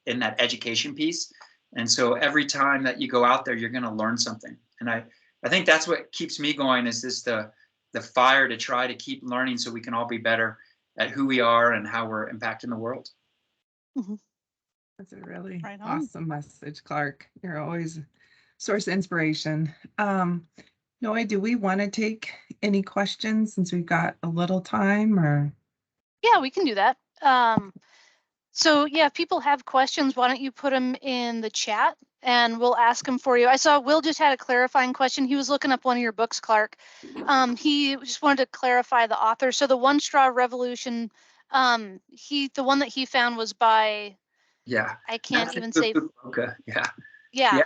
in that education piece. And so every time that you go out there, you're going to learn something. And I think that's what keeps me going, is this the fire to try to keep learning so we can all be better at who we are and how we're impacting the world. That's a really Right on. awesome message, Clark. You're always a source of inspiration. Noe, do we want to take any questions since we've got a little time, or? Yeah, we can do that. So yeah, if people have questions, why don't you put them in the chat and we'll ask them for you. I saw Will just had a clarifying question. He was looking up one of your books, Clark. He just wanted to clarify the author. So the One Straw Revolution, the one that he found was by, I can't even say. Yeah.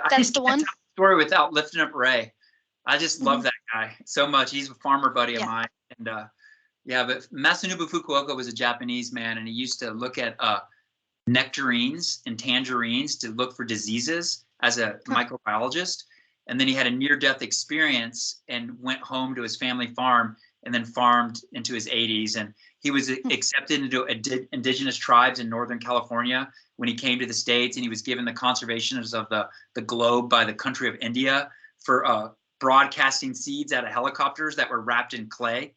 That's the one. Story without lifting up Ray. I just love that guy so much. He's a farmer buddy of mine. And but Masanobu Fukuoka was a Japanese man, and he used to look at nectarines and tangerines to look for diseases as a microbiologist. And then he had a near-death experience and went home to his family farm and then farmed into his 80s. And he was accepted into indigenous tribes in Northern California when he came to the States, and he was given the conservationists of the globe by the country of India for broadcasting seeds out of helicopters that were wrapped in clay.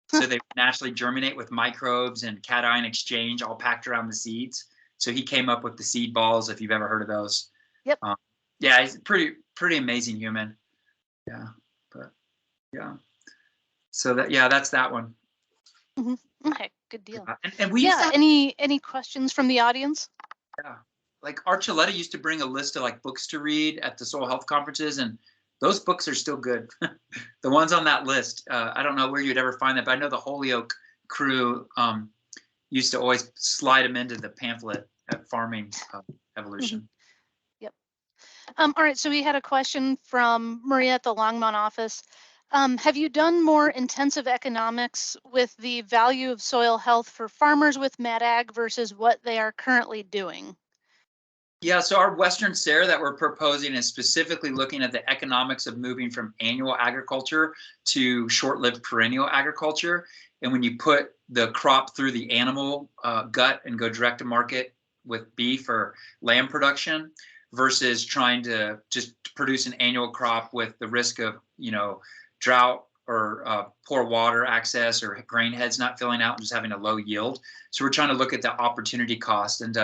So they naturally germinate with microbes and cation exchange all packed around the seeds. So he came up with the seed balls, if you've ever heard of those. Yep. He's a pretty amazing human. So that's that one. Okay, good deal. And we any questions from the audience? Yeah, like Archuleta used to bring a list of like books to read at the soil health conferences, and those books are still good. The ones on that list, I don't know where you'd ever find that, but I know the Holyoke crew used to always slide them into the pamphlet at Farming Evolution. Yep. All right, so we had a question from Maria at the Longmont office. Have you done more intensive economics with the value of soil health for farmers with Mad Ag versus what they are currently doing? Yeah, so our Western SARE that we're proposing is specifically looking at the economics of moving from annual agriculture to short-lived perennial agriculture. And when you put the crop through the animal gut and go direct to market with beef or lamb production versus trying to just produce an annual crop with the risk of, drought or poor water access or grain heads not filling out and just having a low yield. So we're trying to look at the opportunity cost. And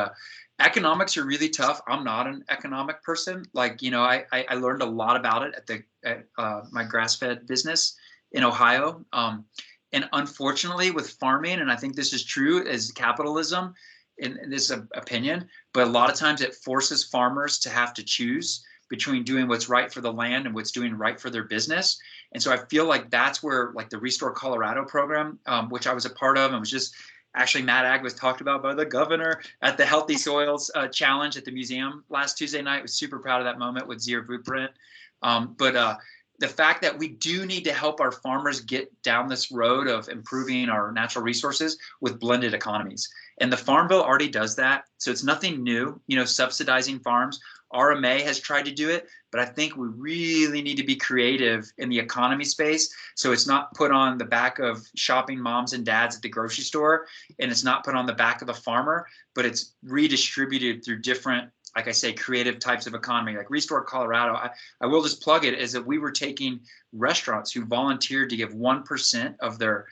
economics are really tough. I'm not an economic person. Like, I learned a lot about it at my grass-fed business in Ohio. And unfortunately with farming, and I think this is true as capitalism, in this opinion, but a lot of times it forces farmers to have to choose between doing what's right for the land and what's doing right for their business. And so I feel like that's where like the Restore Colorado program, which I was a part of and was just actually Mad Ag was talked about by the governor at the Healthy Soils Challenge at the museum last Tuesday night. Was super proud of that moment with Zero Blueprint. But the fact that we do need to help our farmers get down this road of improving our natural resources with blended economies. And the Farm Bill already does that. So it's nothing new, subsidizing farms. RMA has tried to do it, but I think we really need to be creative in the economy space. So it's not put on the back of shopping moms and dads at the grocery store, and it's not put on the back of the farmer, but it's redistributed through different, like I say, creative types of economy. Like Restore Colorado, I will just plug it, is that we were taking restaurants who volunteered to give 1% of their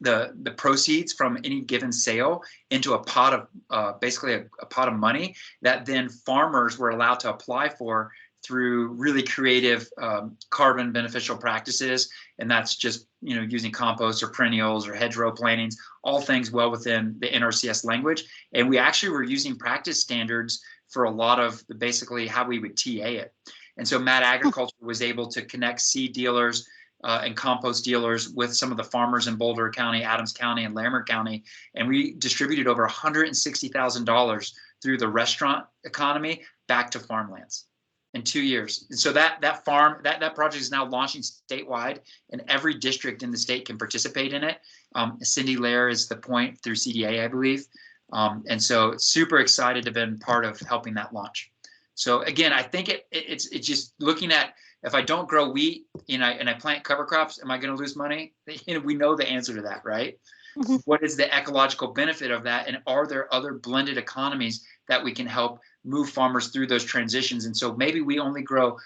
the proceeds from any given sale into a pot of basically a pot of money that then farmers were allowed to apply for through really creative carbon beneficial practices. And that's just, using compost or perennials or hedgerow plantings, all things well within the NRCS language. And we actually were using practice standards for a lot of basically how we would TA it. And so Mad Agriculture was able to connect seed dealers and compost dealers with some of the farmers in Boulder County, Adams County, and Larimer County. And we distributed over $160,000 through the restaurant economy back to farmlands in 2 years. And so that project is now launching statewide, and every district in the state can participate in it. Cindy Lair is the point through CDA, I believe. And so super excited to have been part of helping that launch. So again, I think it's just looking at, if I don't grow wheat and I plant cover crops, am I going to lose money? We know the answer to that, right? Mm-hmm. What is the ecological benefit of that? And are there other blended economies that we can help move farmers through those transitions? And so maybe we grow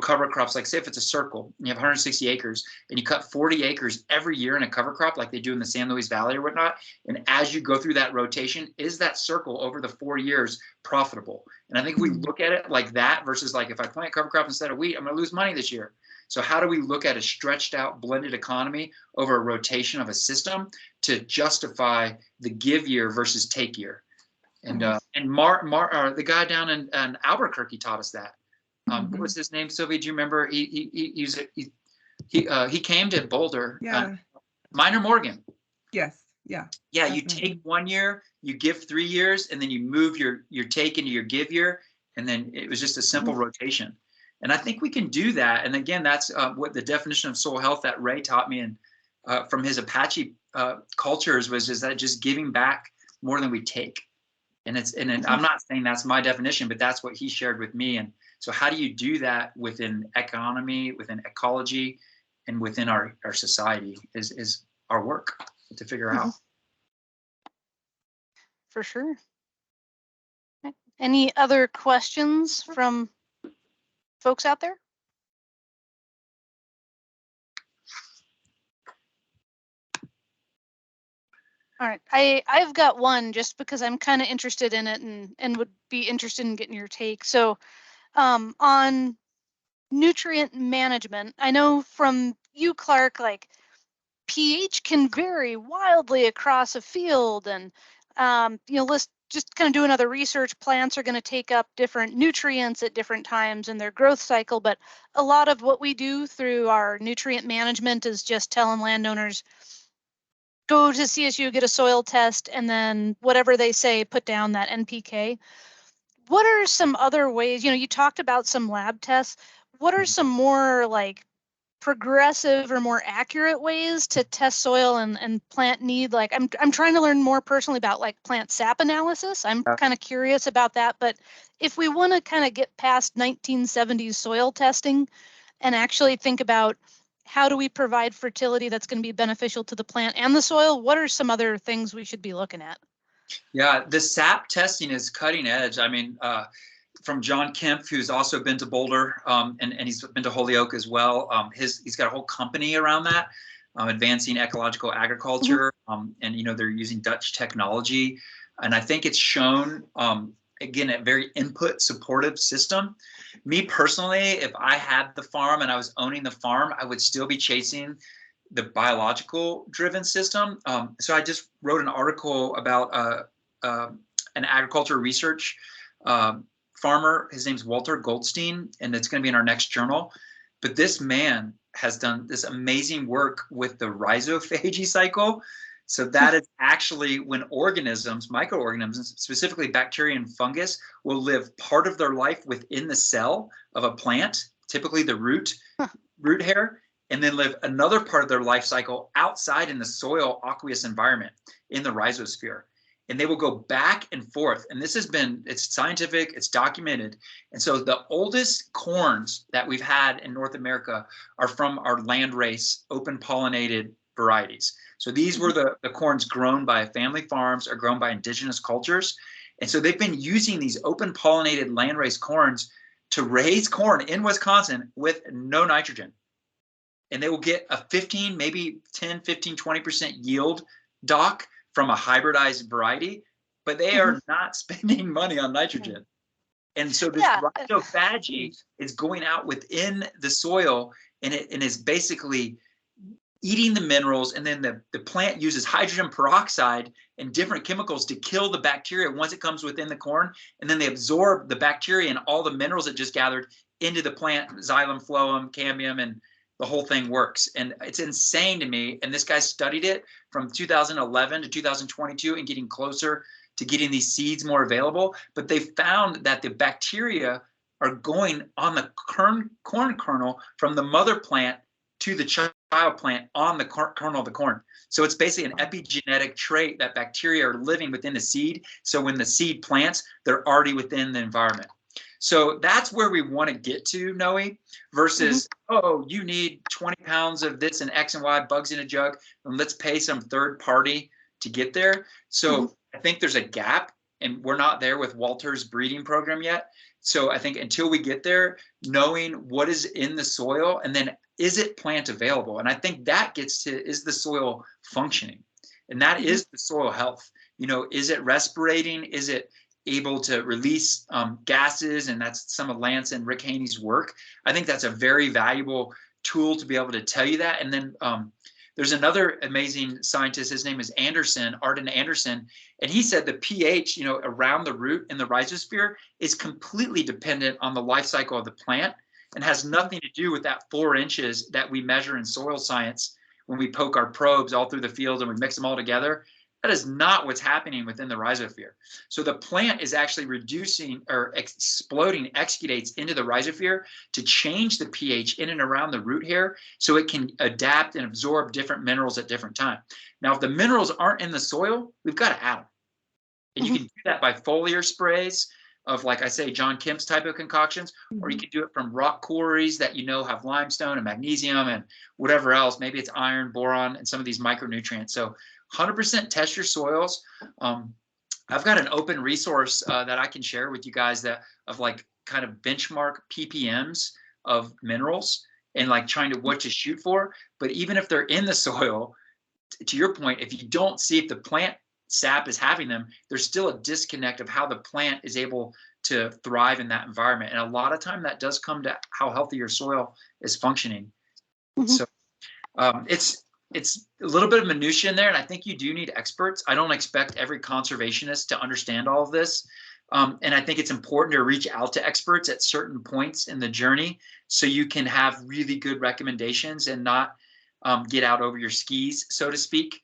cover crops, like say if it's a circle, and you have 160 acres and you cut 40 acres every year in a cover crop like they do in the San Luis Valley or whatnot. And as you go through that rotation, is that circle over the 4 years profitable? And I think if we look at it like that versus like if I plant cover crop instead of wheat, I'm going to lose money this year. So how do we look at a stretched out blended economy over a rotation of a system to justify the give year versus take year? And the guy down in Albuquerque taught us that. What was his name, Sylvia? Do you remember? He came to Boulder. Yeah. Minor Morgan. Yes. Yeah. Yeah. Definitely. You take 1 year, you give 3 years, and then you move your take into your give year, and then it was just a simple rotation. And I think we can do that. And again, that's what the definition of soil health that Ray taught me, and from his Apache cultures was just giving back more than we take. And I'm not saying that's my definition, but that's what he shared with me. And so how do you do that within economy, within ecology, and within our society is our work to figure out. For sure. Any other questions from folks out there? All right, I've got one just because I'm kind of interested in it and would be interested in getting your take. So on nutrient management, I know from you, Clark, like pH can vary wildly across a field, and let's just kind of do another research. Plants are going to take up different nutrients at different times in their growth cycle, but a lot of what we do through our nutrient management is just telling landowners, go to CSU, get a soil test, and then whatever they say, put down that NPK. What are some other ways, you talked about some lab tests. What are some more like progressive or more accurate ways to test soil and plant need? Like I'm trying to learn more personally about like plant sap analysis. I'm kind of curious about that. But if we want to kind of get past 1970s soil testing and actually think about how do we provide fertility that's going to be beneficial to the plant and the soil, what are some other things we should be looking at? Yeah, the SAP testing is cutting edge. I mean, from John Kemp, who's also been to Boulder, and he's been to Holyoke as well. He's got a whole company around that, advancing ecological agriculture, and they're using Dutch technology, and I think it's shown again a very input supportive system. Me personally, if I had the farm and I was owning the farm, I would still be chasing the biological driven system. So I just wrote an article about an agriculture research farmer. His name's Walter Goldstein, and it's going to be in our next journal. But this man has done this amazing work with the rhizophagy cycle. So that is actually when organisms, microorganisms, specifically bacteria and fungus, will live part of their life within the cell of a plant typically the root hair, and then live another part of their life cycle outside in the soil aqueous environment in the rhizosphere. And they will go back and forth. And this has been, it's scientific, it's documented. And so the oldest corns that we've had in North America are from our landrace open pollinated varieties. So these were the corns grown by family farms or grown by indigenous cultures. And so they've been using these open pollinated landrace corns to raise corn in Wisconsin with no nitrogen. And they will get a 15, maybe 10, 15, 20% yield, Doc, from a hybridized variety, but they are not spending money on nitrogen. And so this rhizophagy is going out within the soil, and it is basically eating the minerals, and then the plant uses hydrogen peroxide and different chemicals to kill the bacteria once it comes within the corn, and then they absorb the bacteria and all the minerals it just gathered into the plant, xylem, phloem, cambium, and the whole thing works. And it's insane to me. And this guy studied it from 2011 to 2022 and getting closer to getting these seeds more available. But they found that the bacteria are going on the corn kernel from the mother plant to the child plant on the kernel of the corn. So it's basically an epigenetic trait that bacteria are living within the seed. So when the seed plants, they're already within the environment. So that's where we want to get to, Noe, versus, oh, you need 20 pounds of this and X and Y bugs in a jug, and let's pay some third party to get there. So I think there's a gap, and we're not there with Walter's breeding program yet. So I think until we get there, knowing what is in the soil, and then is it plant available? And I think that gets to, is the soil functioning? And that is the soil health. You know, is it respirating? Is it able to release gases? And that's some of Lance and Rick Haney's work. I think that's a very valuable tool to be able to tell you that. And then there's another amazing scientist, his name is Arden Anderson, and he said the pH, you know, around the root in the rhizosphere is completely dependent on the life cycle of the plant and has nothing to do with that 4 inches that we measure in soil science when we poke our probes all through the field and we mix them all together. That is not what's happening within the rhizosphere. So the plant is actually reducing or exploding exudates into the rhizosphere to change the pH in and around the root hair so it can adapt and absorb different minerals at different times. Now, if the minerals aren't in the soil, we've got to add them. And you can do that by foliar sprays of, like I say, John Kemp's type of concoctions, or you can do it from rock quarries that you know have limestone and magnesium and whatever else. Maybe it's iron, boron, and some of these micronutrients. So 100% test your soils. I've got an open resource that I can share with you guys that of like kind of benchmark ppms of minerals and like trying to what to shoot for. But even if they're in the soil, to your point, if you don't see if the plant sap is having them, there's still a disconnect of how the plant is able to thrive in that environment. And a lot of time that does come to how healthy your soil is functioning. So it's a little bit of minutia in there, and I think you do need experts. I don't expect every conservationist to understand all of this. And I think it's important to reach out to experts at certain points in the journey so you can have really good recommendations and not get out over your skis, so to speak.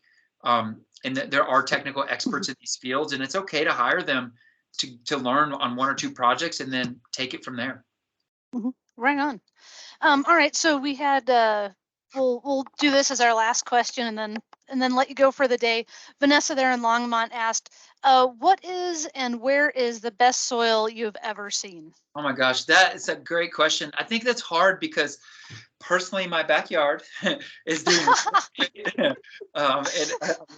And there are technical experts in these fields, and it's okay to hire them to learn on 1 or 2 projects and then take it from there. Right on. All right, so we had we'll do this as our last question and then let you go for the day. Vanessa there in Longmont asked, what is and where is the best soil you've ever seen? Oh my gosh, that is a great question. I think that's hard because personally my backyard is doing and I'm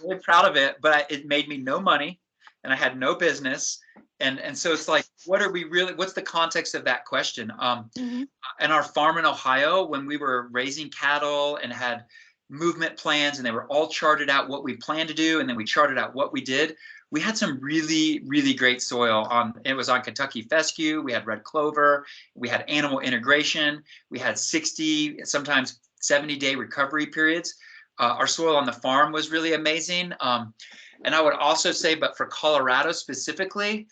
really proud of it, but it made me no money and I had no business. And so it's like, what's the context of that question? In our farm in Ohio, when we were raising cattle and had movement plans and they were all charted out what we planned to do, and then we charted out what we did, we had some really, really great soil. It was on Kentucky fescue, we had red clover, we had animal integration, we had 60, sometimes 70-day recovery periods. Our soil on the farm was really amazing. And I would also say, but for Colorado specifically,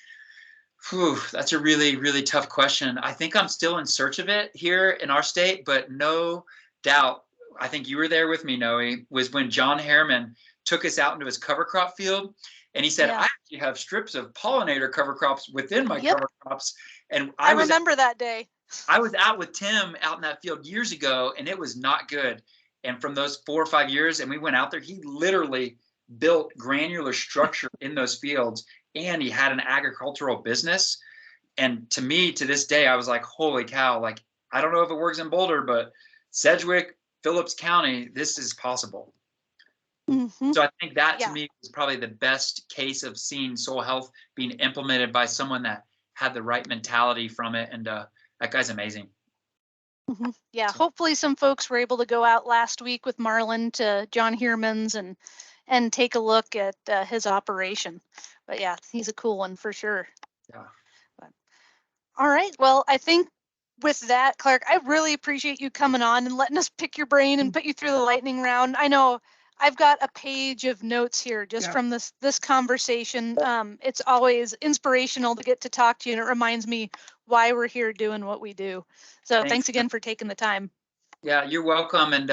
that's a really, really tough question. I think I'm still in search of it here in our state, but no doubt, I think you were there with me, Noe, was when John Harriman took us out into his cover crop field. And he said, I actually have strips of pollinator cover crops within my cover crops. And I remember that day. I was out with Tim out in that field years ago, and it was not good. And from those 4 or 5 years, and we went out there, he literally built granular structure in those fields, and he had an agricultural business. And to me, to this day, I was like, holy cow, like, I don't know if it works in Boulder, but Sedgwick, Phillips County, this is possible. Mm-hmm. So I think that to Yeah. me is probably the best case of seeing soil health being implemented by someone that had the right mentality from it. And that guy's amazing. Mm-hmm. Yeah, hopefully some folks were able to go out last week with Marlon to John Heerman's and take a look at his operation. But yeah, he's a cool one for sure. Yeah. But, all right. Well, I think with that, Clark, I really appreciate you coming on and letting us pick your brain and put you through the lightning round. I know I've got a page of notes here just from this conversation. It's always inspirational to get to talk to you, and it reminds me why we're here doing what we do. So thanks again for taking the time. Yeah, you're welcome. And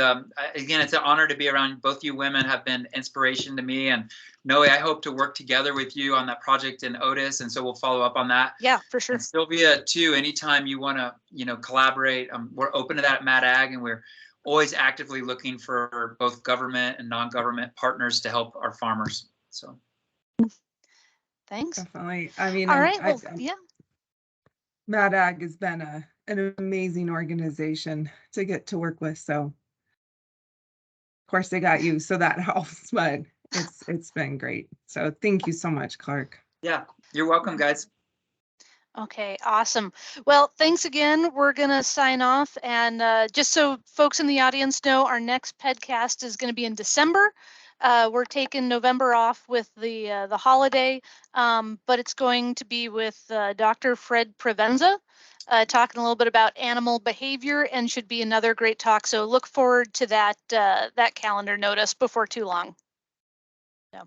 again, it's an honor to be around. Both you women have been inspiration to me. And Noe, I hope to work together with you on that project in Otis. And so we'll follow up on that. Yeah, for sure. And Sylvia, too, anytime you want to, collaborate, we're open to that at Mad Ag, and we're always actively looking for both government and non-government partners to help our farmers. So thanks. Definitely. I mean, all right. Well, yeah. Mad Ag has been an amazing organization to get to work with. So of course they got you, so that helps, but it's been great. So thank you so much, Clark. Yeah, you're welcome, guys. Okay, awesome. Well, thanks again. We're going to sign off. And just so folks in the audience know, our next podcast is going to be in December. We're taking November off with the holiday, but it's going to be with Dr. Fred Provenza, talking a little bit about animal behavior, and should be another great talk. So look forward to that calendar notice before too long. So,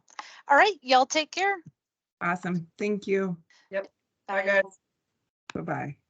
all right, y'all take care. Awesome. Thank you. Yep. Bye, guys. Bye-bye.